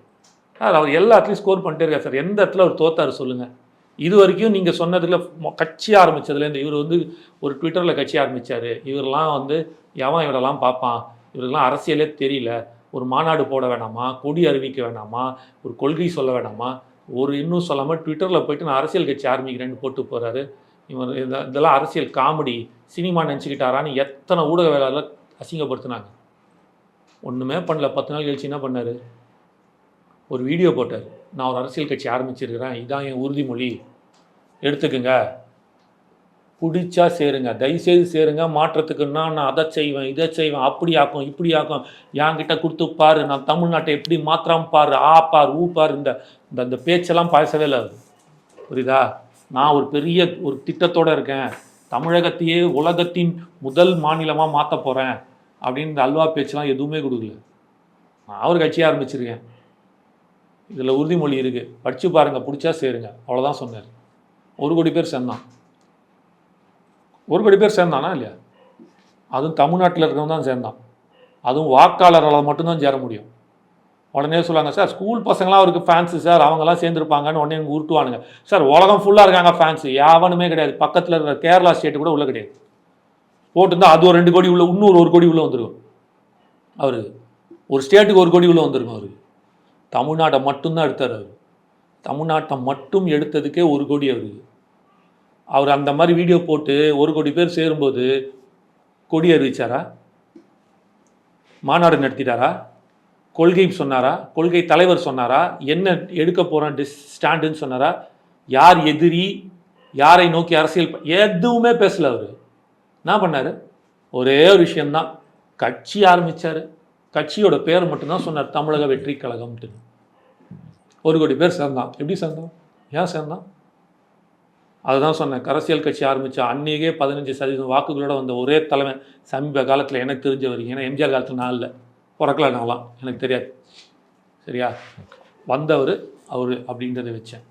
சார். அவர் எல்லாத்துலேயும் ஸ்கோர் பண்ணிட்டே இருக்கார் சார். எந்த இடத்துல அவர் தோத்தார் சொல்லுங்கள்? இது வரைக்கும் நீங்கள் சொன்னதில் கட்சி ஆரம்பித்ததுலேருந்து இவர் வந்து ஒரு ட்விட்டரில் கட்சி ஆரம்பித்தார். இவரெல்லாம் வந்து எவன் இவரெல்லாம் பார்ப்பான், இவரெல்லாம் அரசியலே தெரியல, ஒரு மாநாடு போட வேணாமா, கொடி அறிவிக்க வேணாமா, ஒரு கொள்கை சொல்ல வேணாமா, ஒரு இன்னும் சொல்லாமல் ட்விட்டரில் போயிட்டு நான் அரசியல் கட்சி ஆரம்பிக்கிறேன்னு போட்டு போகிறாரு. இவர் இதெல்லாம் அரசியல் காமெடி சினிமா நினச்சிக்கிட்டாரான்னு எத்தனை ஊடகவியலாளர் அசிங்கப்படுத்தினாங்க. ஒன்றுமே பண்ணல. 10 நாள் கழிச்சு என்ன பண்ணார்? ஒரு வீடியோ போட்டார். நான் ஒரு அரசியல் கட்சி ஆரம்பிச்சிருக்கிறேன், இதான் என் உறுதிமொழி, எடுத்துக்குங்க, பிடிச்சா சேருங்க, தயவுசெய்து சேருங்க, மாற்றத்துக்குன்னா நான் அதை செய்வேன் இதை செய்வேன், அப்படி ஆக்கும் இப்படி ஆக்கும், என்கிட்ட கொடுத்து பாரு, நான் தமிழ்நாட்டை எப்படி மாத்திராம பாரு, ஆ பார் ஊ பார், இந்த இந்த பேச்செல்லாம் பேசவே இல்லை. புரியுதா? நான் ஒரு பெரிய ஒரு திட்டத்தோடு இருக்கேன், தமிழகத்தையே உலகத்தின் முதல் மாநிலமாக மாற்ற போகிறேன் அப்படின்னு இந்த அல்வா பேச்செல்லாம் எதுவுமே கொடுக்கல. நான் ஒரு கட்சியை ஆரம்பிச்சிருக்கேன், இதில் உறுதிமொழி இருக்குது, படித்து பாருங்கள், பிடிச்சா சேருங்க, அவ்வளோதான் சொன்னார். 1 கோடி பேர் சேர்ந்தான். 1 கோடி பேர் சேர்ந்தானா இல்லையா? அதுவும் தமிழ்நாட்டில் இருக்கிறவங்க தான் சேர்ந்தான். அதுவும் வாக்காளர்களால் மட்டும்தான் சேர முடியும். உடனே சொல்லுவாங்க, சார் ஸ்கூல் பசங்களாம் அவருக்கு ஃபேன்ஸு சார், அவங்கெல்லாம் சேர்ந்துருப்பாங்கன்னு உடனே எங்கள் உருட்டுவானுங்க. சார் உலகம் ஃபுல்லாக இருக்காங்க ஃபேன்ஸு, யாவனுமே கிடையாது. பக்கத்தில் இருக்கிற கேரளா ஸ்டேட்டு கூட உள்ளே கிடையாது. போட்டுருந்தா அது ஒரு 2 கோடி உள்ள, இன்னொரு 1 கோடி உள்ளே வந்துருக்கும் அவருக்கு. ஒரு ஸ்டேட்டுக்கு 1 கோடி உள்ளே வந்துருக்கும் அவருக்கு. தமிழ்நாட்டை மட்டும்தான் எடுத்தார் அவர். தமிழ்நாட்டை மட்டும் எடுத்ததுக்கே 1 கோடி அவருக்கு. அவர் அந்த மாதிரி வீடியோ போட்டு 1 கோடி பேர் சேரும்போது கொடி அறிவிச்சாரா? மாநாடு நடத்திட்டாரா? கொள்கை சொன்னாரா? கொள்கை தலைவர் சொன்னாரா? என்ன எடுக்க போகிறோம் ஸ்டாண்டுன்னு சொன்னாரா? யார் எதிரி, யாரை நோக்கி அரசியல், எதுவுமே பேசல அவர். என்ன பண்ணார்? ஒரே ஒரு விஷயந்தான், கட்சி ஆரம்பித்தார். கட்சியோட பேர் மட்டும்தான் சொன்னார், தமிழக வெற்றி கழகம்ட்டு. 1 கோடி பேர் சேர்ந்தான். எப்படி சேர்ந்தான்? ஏன் சேர்ந்தான்? அதுதான் சொன்னேன். அரசியல் கட்சி ஆரம்பித்தா அன்றைக்கே 15% வாக்குகளோட வந்த ஒரே தலைமை சமீப காலத்தில் எனக்கு தெரிஞ்ச வரைக்கும். ஏன்னா எம்ஜிஆர் காலத்தில் நான் இல்லை, பிறக்கல, நான்லாம் எனக்கு தெரியாது. சரியா? வந்தவர் அவர் அப்படின்றத வச்சேன்.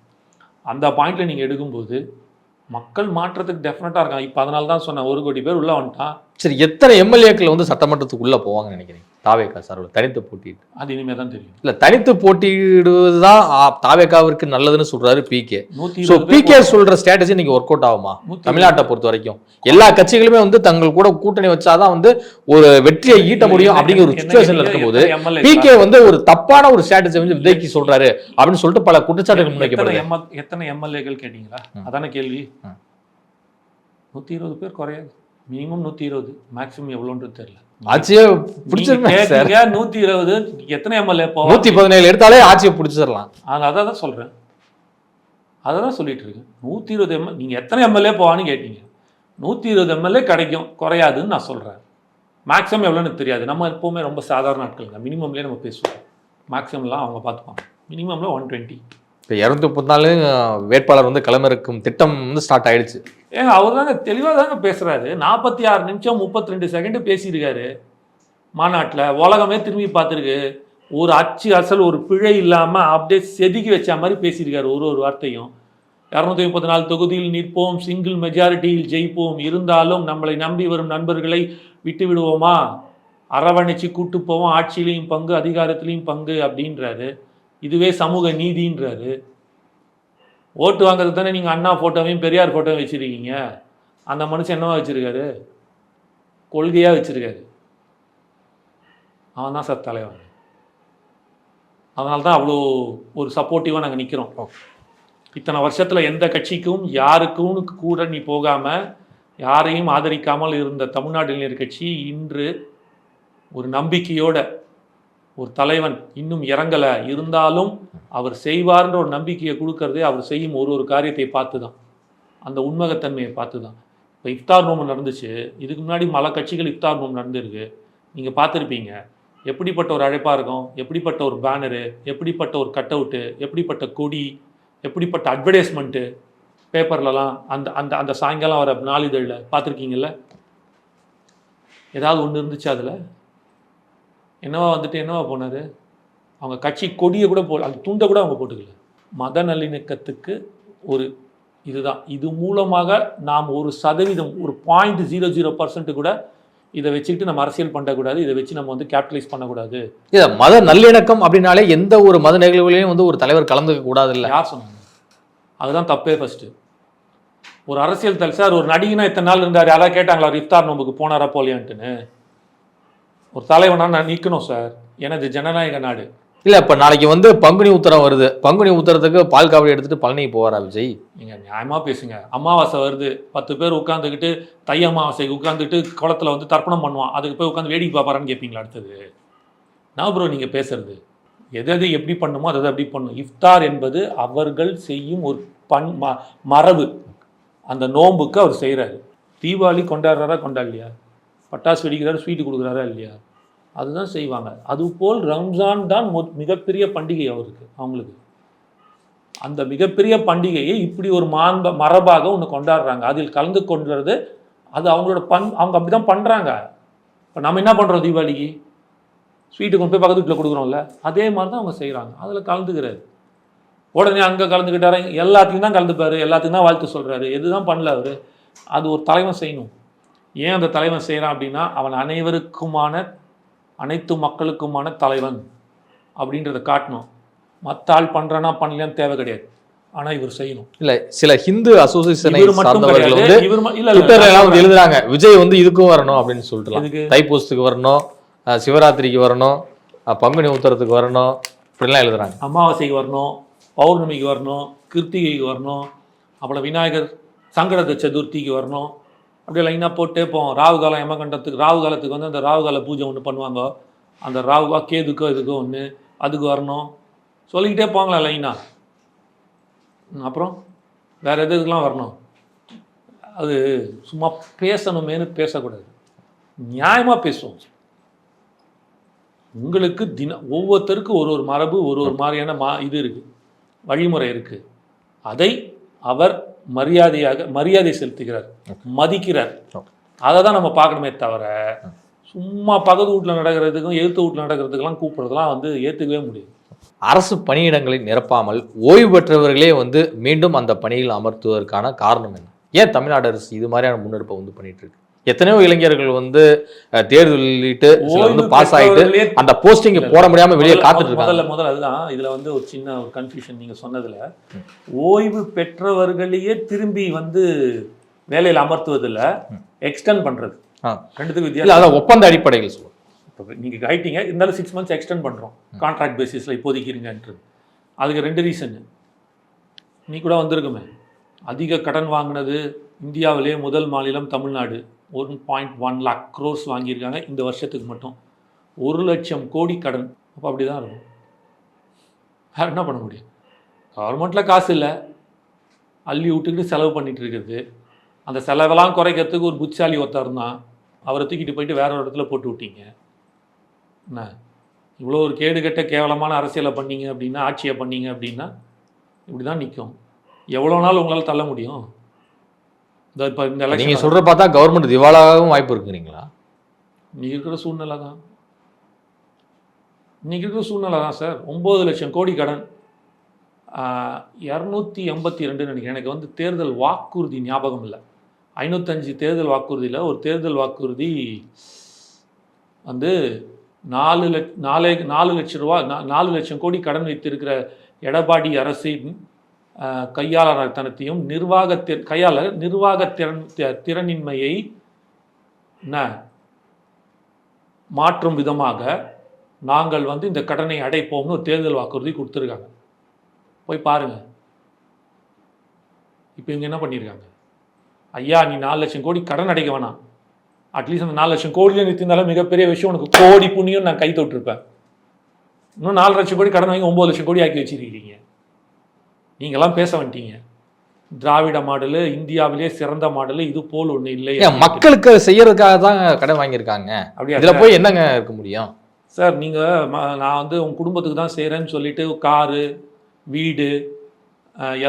அந்த பாயிண்டில் நீங்கள் எடுக்கும்போது மக்கள் மாற்றத்துக்கு டெஃபினட்டாக இருக்காங்க. இப்போ அதனால தான் சொன்னேன், 1 கோடி பேர் உள்ளே வந்துட்டான். சரி, எத்தனை எம்எல்ஏக்கள் வந்து சட்டமன்றத்துக்கு உள்ளே போவாங்கன்னு நினைக்கிறீங்க? தாவேகா சார் தனித்து போட்டியிட்டு, அது இனிமேல் தான் தெரியும். இல்லை, தனித்து போட்டியிடுவது தான் தாவேகாவிற்கு நல்லதுன்னு சொல்றாரு பிகே. ஸோ பிகே சொல்ற ஸ்ட்ராட்டஜி நீங்க ஒர்க் அவுட் ஆகுமா? தமிழ்நாட்டை பொறுத்த வரைக்கும் எல்லா கட்சிகளுமே வந்து தங்கள் கூட கூட்டணி வச்சாதான் வந்து ஒரு வெற்றியை ஈட்ட முடியும் அப்படிங்கிற ஒரு சுச்சுவேஷன்ல இருக்கும்போது பிகே வந்து ஒரு தப்பான ஒரு ஸ்ட்ராட்டஜி வந்து விஜய்க்கு சொல்றாரு அப்படின்னு சொல்லிட்டு பல குற்றச்சாட்டுகள் முன்வைக்கப்படுது. எத்தனை எம்எல்ஏக்கள் கேட்டீங்களா? அதான கேள்வி. 120 பேர் குறையாது. மினிமம் 120, மேக்ஸிமம் எவ்வளோன்றது தெரியல. ஆட்சியே பிடிச்சிருக்காங்க. 120 எத்தனை எம்எல்ஏ? 117 எடுத்தாலே ஆட்சியை பிடிச்சிடலாம். அதை தான் சொல்றேன், அதை தான் சொல்லிட்டு இருக்கேன். 120 எம்எல்ஏ, நீங்க எத்தனை எம்எல்ஏ போவான்னு கேட்டீங்க. 120 எம்எல்ஏ கிடைக்கும், குறையாதுன்னு நான் சொல்றேன். மேக்ஸிமம் எவ்வளோன்னு தெரியாது. நம்ம எப்பவுமே ரொம்ப சாதாரண ஆட்களுங்க, மினிமம்லேயே நம்ம பேசுவோம். மேக்ஸிமம்லாம் அவங்க பார்த்துப்பாங்க. மினிமம்ல 120. இப்போ 234 வேட்பாளர் வந்து களமிறக்கும் திட்டம் வந்து ஸ்டார்ட் ஆயிடுச்சு. ஏங்க அவர் தாங்க தெளிவாக தாங்க பேசுகிறாரு. 46 நிமிஷம் 32 செகண்டு பேசியிருக்காரு மாநாட்டில். உலகமே திரும்பி பார்த்துருக்கு. ஒரு அச்சு அசல் ஒரு பிழை இல்லாமல் அப்படியே செதுக்கி வச்ச மாதிரி பேசியிருக்காரு ஒரு வார்த்தையும். 234 தொகுதியில் நிற்போம், சிங்கிள் மெஜாரிட்டியில் ஜெயிப்போம், இருந்தாலும் நம்மளை நம்பி வரும் நண்பர்களை விட்டு விடுவோமா, அரவணைச்சு கூட்டு போவோம், ஆட்சியிலையும் பங்கு அதிகாரத்திலையும் பங்கு அப்படின்றாரு. இதுவே சமூக நீதின்றாரு. ஓட்டு வாங்குறது தானே நீங்கள் அண்ணா ஃபோட்டோவையும் பெரியார் ஃபோட்டோவையும் வச்சுருக்கீங்க. அந்த மனுஷன் என்னவா வச்சுருக்காரு? கொள்கையாக வச்சுருக்காரு. அவன் தான் சார் தலைவன். அதனால தான் அவ்வளோ ஒரு சப்போர்ட்டிவாக நாங்கள் நிற்கிறோம். இத்தனை வருஷத்தில் எந்த கட்சிக்கும் யாருக்கும் கூட நீ போகாமல் யாரையும் ஆதரிக்காமல் இருந்த தமிழ்நாடு இளைஞர் கட்சி இன்று ஒரு நம்பிக்கையோட, ஒரு தலைவன் இன்னும் இறங்கலை, இருந்தாலும் அவர் செய்வார்ன்ற ஒரு நம்பிக்கையை கொடுக்கறதே அவர் செய்யும் ஒரு காரியத்தை பார்த்து தான், அந்த உண்மகத்தன்மையை பார்த்து தான். இப்போ இஃப்தார் நோம்பு நடந்துச்சு. இதுக்கு முன்னாடி பல கட்சிகள் இஃப்தார் நோம்பு நடந்திருக்கு. நீங்கள் பார்த்துருப்பீங்க. எப்படிப்பட்ட ஒரு அழைப்பாக இருக்கும், எப்படிப்பட்ட ஒரு பேனரு, எப்படிப்பட்ட ஒரு கட் அவுட்டு, எப்படிப்பட்ட கொடி, எப்படிப்பட்ட அட்வர்டைஸ்மெண்ட்டு பேப்பர்லலாம். அந்த அந்த அந்த சாயங்காலம் வர நாளிதழில் பார்த்துருக்கீங்கல்ல? ஏதாவது ஒன்று இருந்துச்சு அதில்? என்னவா வந்துட்டு என்னவா போனார்? அவங்க கட்சி கொடியை கூட அந்த துண்டை கூட அவங்க போட்டுக்கல. மத நல்லிணக்கத்துக்கு ஒரு இதுதான். இது மூலமாக நாம் 1% ஒரு 0.00% கூட இதை வச்சுக்கிட்டு நம்ம அரசியல் பண்ணக்கூடாது. இதை வச்சு நம்ம வந்து கேபிட்டலைஸ் பண்ணக்கூடாது. இதை மத நல்லிணக்கம் அப்படின்னாலே எந்த ஒரு மத நிகழ்வுகளையும் வந்து ஒரு தலைவர் கலந்துக்க கூடாது இல்லை? யார் சொன்னாங்க? அதுதான் தப்பே. ஃபர்ஸ்ட் ஒரு அரசியல் சார், ஒரு நடிகனா இத்தனை நாள் இருந்தார், யாராவது கேட்டாங்களா ஒரு இஃப்தார் நோம்புக்கு போனாரா போலியான்ட்டுன்னு? ஒரு தலைவனா நான் நிற்கணும் சார், ஏன்னா இது ஜனநாயக நாடு. இல்லை, இப்போ நாளைக்கு வந்து பங்குனி உத்தரம் வருது, பங்குனி உத்தரத்துக்கு பால் காவடி எடுத்துட்டு பழனிக்கு போவாரா விஜய்? நீங்கள் நியாயமாக பேசுங்க. அமாவாசை வருது, 10 பேர் உட்காந்துக்கிட்டு தை அமாவாசைக்கு உட்காந்துட்டு குளத்தில் வந்து தர்ப்பணம் பண்ணுவான், அதுக்கு போய் உட்காந்து வேடிக்கை பார்ப்பாரான்னு கேட்பீங்களா? அடுத்தது நான் ப்ரோ நீங்கள் பேசுறது எது எப்படி பண்ணுமோ அதை அப்படி பண்ணும். இஃப்தார் என்பது அவர்கள் செய்யும் ஒரு மரபு. அந்த நோம்புக்கு அவர் செய்கிறாரு. தீபாவளி கொண்டாடுறாரா கொண்டாடலையா? பட்டாசு வெடிக்கிறாரு, ஸ்வீட்டு கொடுக்குறாரா இல்லையா? அதுதான் செய்வாங்க. அதுபோல் ரம்ஜான் தான் மிகப்பெரிய பண்டிகை அவங்களுக்கு. அந்த மிகப்பெரிய பண்டிகையை இப்படி ஒரு மரபாக ஒன்று கொண்டாடுறாங்க. அதில் கலந்து கொண்டுறது அது அவங்களோட அவங்க அப்படி தான் பண்ணுறாங்க. இப்போ நம்ம என்ன பண்ணுறோம்? தீபாவளிக்கு ஸ்வீட்டு கொண்டு போய் பக்கத்து வீட்டில் கொடுக்குறோம்ல, அதே மாதிரி தான் அவங்க செய்கிறாங்க. அதில் கலந்துக்கிறாரு. உடனே அங்கே கலந்துக்கிட்டாரு, எல்லாத்தையும் தான் கலந்துப்பார், எல்லாத்துக்கும் தான் வாழ்த்து சொல்கிறாரு. எதுதான் பண்ணல அவர். அது ஒரு தலைவன் செய்யணும். ஏன் அந்த தலைவன் செய்கிறான் அப்படின்னா, அவன் அனைவருக்குமான அனைத்து மக்களுக்குமான தலைவன் அப்படின்றத காட்டணும். மற்ற ஆள் பண்ணுறானா பண்ணலையான்னு தேவை கிடையாது, ஆனால் இவர் செய்யணும். இல்லை, சில ஹிந்து அசோசியேஷனை சார்ந்தவர்கள் வந்து எழுதுறாங்க, விஜய் வந்து இதுக்கும் வரணும் அப்படின்னு சொல்லிட்டு, தைப்பூசத்துக்கு வரணும், சிவராத்திரிக்கு வரணும், பங்குனி உத்தரத்துக்கு வரணும், இப்படிலாம் எழுதுறாங்க. அமாவாசைக்கு வரணும், பௌர்ணமிக்கு வரணும், கிருத்திகைக்கு வரணும், அப்புறம் விநாயகர் சங்கட சதுர்த்திக்கு வரணும். அப்படியே லைனாக போட்டே போவோம். ராகு காலம் யமகண்டத்துக்கு, ராகு காலத்துக்கு வந்து அந்த ராகு கால பூஜை ஒன்று பண்ணுவாங்க. அந்த ராகுவா கேதுக்கோ இதுக்கோ ஒன்று, அதுக்கு வரணும். சொல்லிக்கிட்டே போங்களா லைனாக. அப்புறம் வேறு எதுக்கெலாம் வரணும்? அது சும்மா பேசணுமேனு பேசக்கூடாது, நியாயமாக பேசுவோம். உங்களுக்கு ஒவ்வொருத்தருக்கும் ஒரு மரபு, ஒரு மாதிரியான இது இருக்குது, வழிமுறை இருக்குது. அதை அவர் மரியாதை செலுத்துகிறார், மதிக்கிறார். அதை தான் நம்ம பார்க்கணுமே தவிர சும்மா பக்கத்து வீட்டில் நடக்கிறதுக்கும் எழுத்து வீட்டில் நடக்கிறதுக்கெல்லாம் கூப்பிட்றதுலாம் வந்து ஏற்றுக்கவே முடியாது. அரசு பணியிடங்களை நிரப்பாமல் ஓய்வு பெற்றவர்களே வந்து மீண்டும் அந்த பணியில் அமர்த்துவதற்கான காரணம் என்ன? ஏன் தமிழ்நாடு அரசு இது மாதிரியான முன்னெடுப்பை வந்து பண்ணிட்டு இருக்கு? எத்தனையோ இளைஞர்கள் வந்து தேர்தலிட்டு பாஸ் ஆகிட்டு அந்த போஸ்டிங் போட முடியாம வெளியே காத்துட்டு இருக்காங்க. முதல்ல அதுதான் இதுல வந்து ஒரு சின்ன ஒரு கன்ஃபியூஷன். நீங்க சொன்னதுல ஓய்வு பெற்றவர்களையே திரும்பி வந்து வேலையில் அமர்த்துவதில் எக்ஸ்டெண்ட் பண்றது ரெண்டுத்துக்கு வித்தியாசம். அதான் ஒப்பந்த அடிப்படையில் சொல்லுவோம். இப்போ நீங்கள் ஆயிட்டீங்க, இருந்தாலும் 6 months எக்ஸ்டெண்ட் பண்ணுறோம் கான்ட்ராக்ட் பேசிஸில் இப்போதைக்கு இருங்கன்றது. அதுக்கு 2 ரீசன். நீ கூட வந்திருக்குமே, அதிக கடன் வாங்கினது இந்தியாவிலே முதல் மாநிலம் தமிழ்நாடு. 1.1 lakh crores வாங்கியிருக்காங்க இந்த வருஷத்துக்கு மட்டும். 1 லட்சம் கோடி கடன். அப்போ அப்படி தான் இருக்கும். வேறு என்ன பண்ண முடியும்? கவர்மெண்ட்டில் காசு இல்லை, அள்ளி விட்டுக்கிட்டு செலவு பண்ணிகிட்டு இருக்கிறது. அந்த செலவெல்லாம் குறைக்கிறதுக்கு ஒரு புத்திசாலி ஒருத்தர் தான், அவரை தூக்கிட்டு போயிட்டு வேற ஒரு இடத்துல போட்டு விட்டீங்க. என்ன இவ்வளோ ஒரு கேடுகட்ட கேவலமான அரசியலை பண்ணீங்க அப்படின்னா, ஆட்சியை பண்ணீங்க அப்படின்னா இப்படி தான் நிற்கும். எவ்வளோ நாள் உங்களால் தள்ள முடியும்? இப்போ இந்த நீங்கள் சொல்கிற பார்த்தா கவர்மெண்ட் திவாலாகவும் வாய்ப்பு இருக்குறீங்களா? இன்றைக்கி இருக்கிற சூழ்நிலை தான், இன்றைக்கி இருக்கிற சூழ்நிலை தான் சார். 9 லட்சம் கோடி கடன், 282 நினைக்கிறேன். எனக்கு வந்து தேர்தல் வாக்குறுதி ஞாபகம் இல்லை. 505 தேர்தல் வாக்குறுதியில் ஒரு தேர்தல் வாக்குறுதி வந்து 4 லட்சம் ரூபா, 4 லட்சம் கோடி கடன் வைத்திருக்கிற எடப்பாடி அரசின் கையாளத்தனத்தையும் நிர்வாக திறனின்மையை மாற்றும் விதமாக நாங்கள் வந்து இந்த கடனை அடைப்போம்னு ஒரு தேர்தல் வாக்குறுதி கொடுத்துருக்காங்க. போய் பாருங்க. இப்போ இவங்க என்ன பண்ணியிருக்காங்க? ஐயா, நீ 4 லட்சம் கோடி கடன் அடைக்க வேணாம், அட்லீஸ்ட் அந்த 4 லட்சம் கோடியில் நிறுத்தினாலும் மிகப்பெரிய விஷயம், உனக்கு கோடி புண்ணியம் நான் கை தொட்டிருப்பேன். இன்னும் 4 லட்சம் கோடி கடன் வாங்கி 9 லட்சம் கோடி ஆக்கி வச்சிருக்கீங்க. நீங்களாம் பேச வந்துட்டீங்க, திராவிட மாடலு இந்தியாவிலே சிறந்த மாடலு இது போல் ஒன்று இல்லை. மக்களுக்கு செய்யறதுக்காக தான் கடன் வாங்கியிருக்காங்க. அப்படியே இதில் போய் என்னங்க இருக்க முடியும் சார்? நீங்கள் நான் வந்து உங்கள் குடும்பத்துக்கு தான் செய்கிறேன்னு சொல்லிட்டு காரு வீடு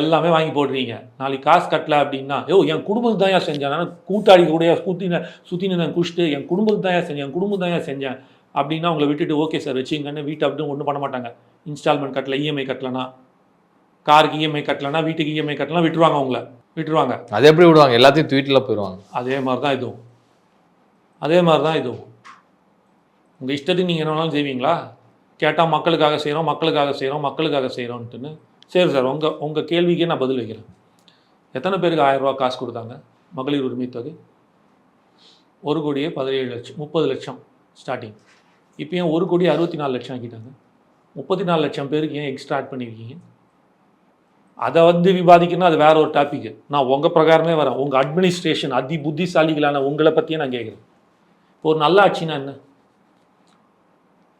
எல்லாமே வாங்கி போடுறீங்க. நாளைக்கு காசு கட்டல அப்படின்னா, என் குடும்பத்துக்கு தான் ஏன் செஞ்சேன், நான் கூட்டாளி கூட சுற்றின குடிச்சிட்டு என் குடும்பத்துக்கு தான் ஏன் செஞ்சேன், என் குடும்பம் தான் ஏன் செஞ்சேன் அப்படின்னா உங்களை விட்டுட்டு ஓகே சார் வச்சுங்கன்னு வீட்டை அப்படின்னு ஒன்றும் பண்ண மாட்டாங்க. இன்ஸ்டால்மெண்ட் கட்டல, இஎம்ஐ கட்டலனா, காருக்கு இஎம்ஐ கட்டலனா, வீட்டுக்கு இஎம்ஐ கட்டலாம் விட்டுருவாங்க. அவங்கள விட்டுருவாங்க. அது எப்படி விடுவாங்க? எல்லாத்தையும் ட்வீட்டில் போயிடுவாங்க. அதே மாதிரி தான் இதுவும். அதே மாதிரி தான் இதுவும். உங்கள் இஷ்டத்துக்கு நீங்கள் என்ன வேணாலும் செய்வீங்களா? கேட்டால் மக்களுக்காக செய்கிறோம், மக்களுக்காக செய்கிறோம், மக்களுக்காக செய்கிறோன்ட்டுன்னு. சரி சார், உங்கள் கேள்விக்கே நான் பதில் வைக்கிறேன். எத்தனை பேருக்கு 1000 ரூபா காசு கொடுத்தாங்க மகளிர் உரிமை தொகை? 1,17,00,000, 30,00,000 ஸ்டார்டிங். இப்போ ஏன் 1,64,00,000 ஆக்கிட்டாங்க? 34,00,000 பேருக்கு ஏன் எக்ஸ்ட்ரா ஆட் பண்ணியிருக்கீங்க? அதை விவாதிக்கணும், அது வேற ஒரு டாபிக். நான் உங்கள் பிரகாரமே வரேன். உங்கள் அட்மினிஸ்ட்ரேஷன் புத்திசாலிகளான உங்களை பற்றியே நான் கேட்குறேன். இப்போ ஒரு நல்ல ஆட்சினா என்ன?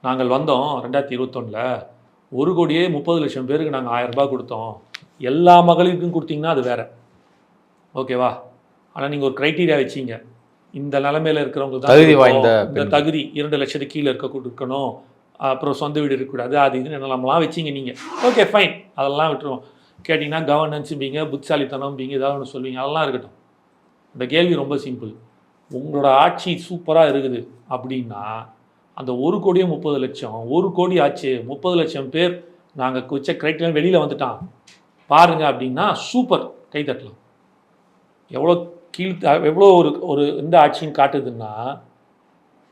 நாங்கள் வந்தோம் 2021 1,30,00,000 பேருக்கு நாங்கள் 1000 ரூபாய் கொடுத்தோம். எல்லா மகளிருக்கும் கொடுத்தீங்கன்னா அது வேற, ஓகேவா? ஆனால் நீங்கள் ஒரு க்ரைட்டீரியா வச்சிங்க, இந்த நிலைமையில் இருக்கிறவங்க தகுதி வாய்ந்த இந்த தகுதி 2 லட்சத்துக்கு கீழே இருக்க கொடுக்கணும், அப்புறம் சொந்த வீடு இருக்கக்கூடாது, அது இதுன்னு என்னெல்லாம்லாம் வச்சிங்க நீங்கள். ஓகே ஃபைன், அதெல்லாம் விட்டுருவோம். கேட்டிங்கன்னா கவர்னன்ஸும்பீங்க, புத்திசாலித்தனம்பீங்க, ஏதாவது ஒன்று சொல்வீங்க, அதெல்லாம் இருக்கட்டும். இந்த கேள்வி ரொம்ப சிம்பிள். உங்களோட ஆட்சி சூப்பராக இருக்குது அப்படின்னா அந்த 1,30,00,000 1 கோடி ஆச்சு, 30,00,000 பேர் நாங்கள் வச்ச கிரைட்டீரியா வெளியில் வந்துட்டான் பாருங்க அப்படின்னா சூப்பர், கை தட்டலாம். எவ்வளோ எவ்வளோ ஒரு இந்த ஆட்சின்னு காட்டுதுன்னா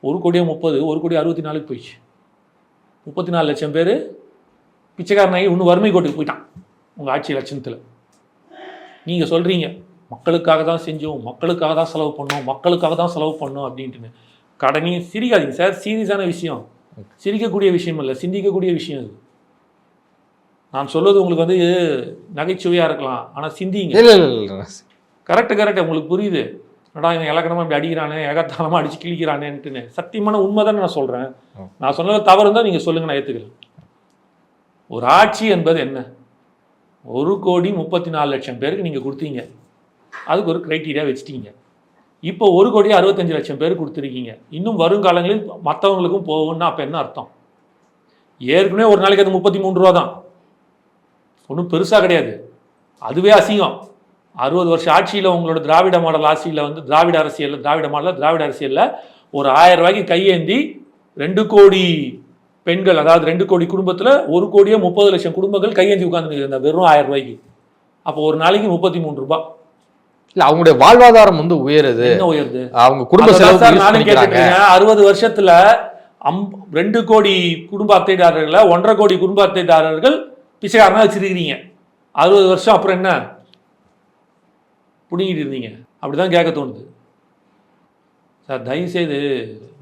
1,30,00,000 1,64,00,000 போயிடுச்சு. 34,00,000 பேர் பிச்சைக்காரனாகி இன்னும் வறுமை கோட்டுக்கு போயிட்டான் உங்கள் ஆட்சி லட்சணத்தில். நீங்கள் சொல்கிறீங்க மக்களுக்காக தான் செஞ்சோம், மக்களுக்காக தான் செலவு பண்ணோம், மக்களுக்காக தான் செலவு பண்ணோம் அப்படின்ட்டுன்னு. கடனையும் சிரிக்காதீங்க சார், சீரியஸான விஷயம், சிரிக்கக்கூடிய விஷயம் இல்லை, சிந்திக்கக்கூடிய விஷயம் இது. நான் சொல்வது உங்களுக்கு நகைச்சுவையாக இருக்கலாம், ஆனால் சிந்திங்க. கரெக்டு உங்களுக்கு புரியுது. என்னடா இவன் இலக்கணமாக இப்படி அடிக்கிறானே, ஏகத்தாளமாக அடித்து கிழிக்கிறானேன்ட்டுன்னு. சத்தியமான உண்மை தானே நான் சொல்கிறேன். நான் சொன்னது தவறு இருந்தால் நீங்கள் சொல்லுங்கள், நான் ஏற்றுக்கிறேன். ஒரு ஆட்சி என்பது என்ன? 1,34,00,000 பேருக்கு நீங்கள் கொடுத்தீங்க, அதுக்கு ஒரு க்ரைட்டீரியா வச்சுட்டீங்க. இப்போ 1,65,00,000 பேர் கொடுத்துருக்கீங்க. இன்னும் வருங்காலங்களில் மற்றவங்களுக்கும் போகும்னா அப்போ என்ன அர்த்தம்? ஏற்கனவே ஒரு நாளைக்கு அது 33 ரூபா தான், ஒன்றும் பெருசாக கிடையாது. அதுவே அசிங்கம். 60 வருஷம் ஆட்சியில் உங்களோட திராவிட மாடல் ஆட்சியில் திராவிட அரசியலில் ஒரு 1000 ரூபாய்க்கு கையேந்தி 2 கோடி பெண்கள், அதாவது 2 கோடி குடும்பத்தில் 1,30,00,000 குடும்பங்கள் கையேந்தி உட்காந்துருக்கு இந்த வெறும் 1000 ரூபாய்க்கு. அப்போ ஒரு நாளைக்கு 33 ரூபாய். இல்ல, அவங்களுடைய வாழ்வாதாரம் உயருது. என்ன உயருது? அவங்க குடும்ப செலவு. 60 வருஷத்துல 2 கோடி குடும்ப அட்டைதாரர்களை 1.5 கோடி குடும்ப அட்டைதாரர்கள் பிச்சைக்காரனா வச்சிருக்கிறீங்க. 60 வருஷம் அப்புறம் என்ன புடிங்கிட்டு இருந்தீங்க? அப்படிதான் கேட்க தோணுது சார். தயவுசெய்து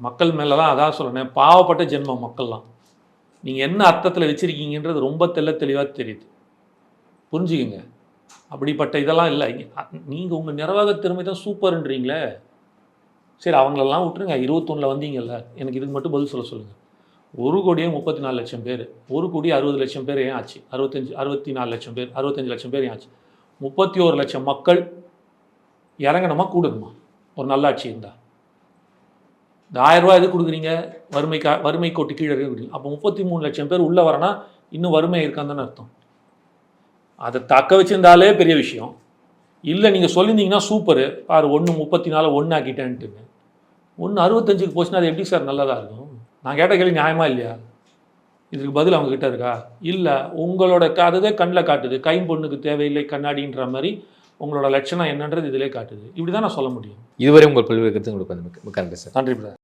மக்கள் மேலதான் அதான் சொல்றேன், பாவப்பட்ட ஜென்மம் மக்கள்லாம். நீங்க என்ன அர்த்தத்தில் வச்சிருக்கீங்கன்றது ரொம்ப தெளிவாக தெரியுது, புரிஞ்சுக்கங்க. அப்படிப்பட்ட இதெல்லாம் இல்லை. நீங்கள் உங்கள் நிர்வாக திறமை தான் சூப்பர்ன்றீங்களே, சரி அவங்களெல்லாம் விட்டுருங்க. 21 வந்தீங்கல்ல, எனக்கு இதுக்கு மட்டும் பதில் சொல்லுங்கள். 1,34,00,000 பேர், 1,60,00,000 பேர் ஏன் ஆச்சு? 64,00,000 பேர், 65,00,000 பேர் ஏன் ஆச்சு? 31,00,000 மக்கள் இறங்கணுமா கூடணுமா ஒரு நல்ல ஆட்சி இருந்தால்? இந்த 1000 ரூபா எது கொடுக்குறீங்க? வறுமை கோட்டு கீழே கொடுக்குறீங்க. அப்போ 33,00,000 பேர் உள்ளே வரனா இன்னும் வறுமை இருக்கான்னு தானே அர்த்தம். அதை தக்க வச்சிருந்தாலே பெரிய விஷயம். இல்லை நீங்கள் சொல்லியிருந்தீங்கன்னா சூப்பரு, பாரு 1,34 1 ஆக்கிட்டேன்ட்டுன்னு. 1,65க்கு போச்சுன்னா அது எப்படி சார் நல்லதாக இருக்கும்? நான் கேட்ட கேள்வி நியாயமா இல்லையா? இதுக்கு பதில் அவங்க கிட்ட இருக்கா? இல்லை, உங்களோட அதுவே கண்ணில் காட்டுது. கைம்பொண்ணுக்கு தேவையில்லை கண்ணாடின்ற மாதிரி உங்களோட லட்சணம் என்னன்றது இதிலே காட்டுது. இப்படி தான் நான் சொல்ல முடியும். இதுவரை உங்கள் பல்வேறு கருத்து உங்களுக்கு நன்றி சார். நன்றி பிரதர்.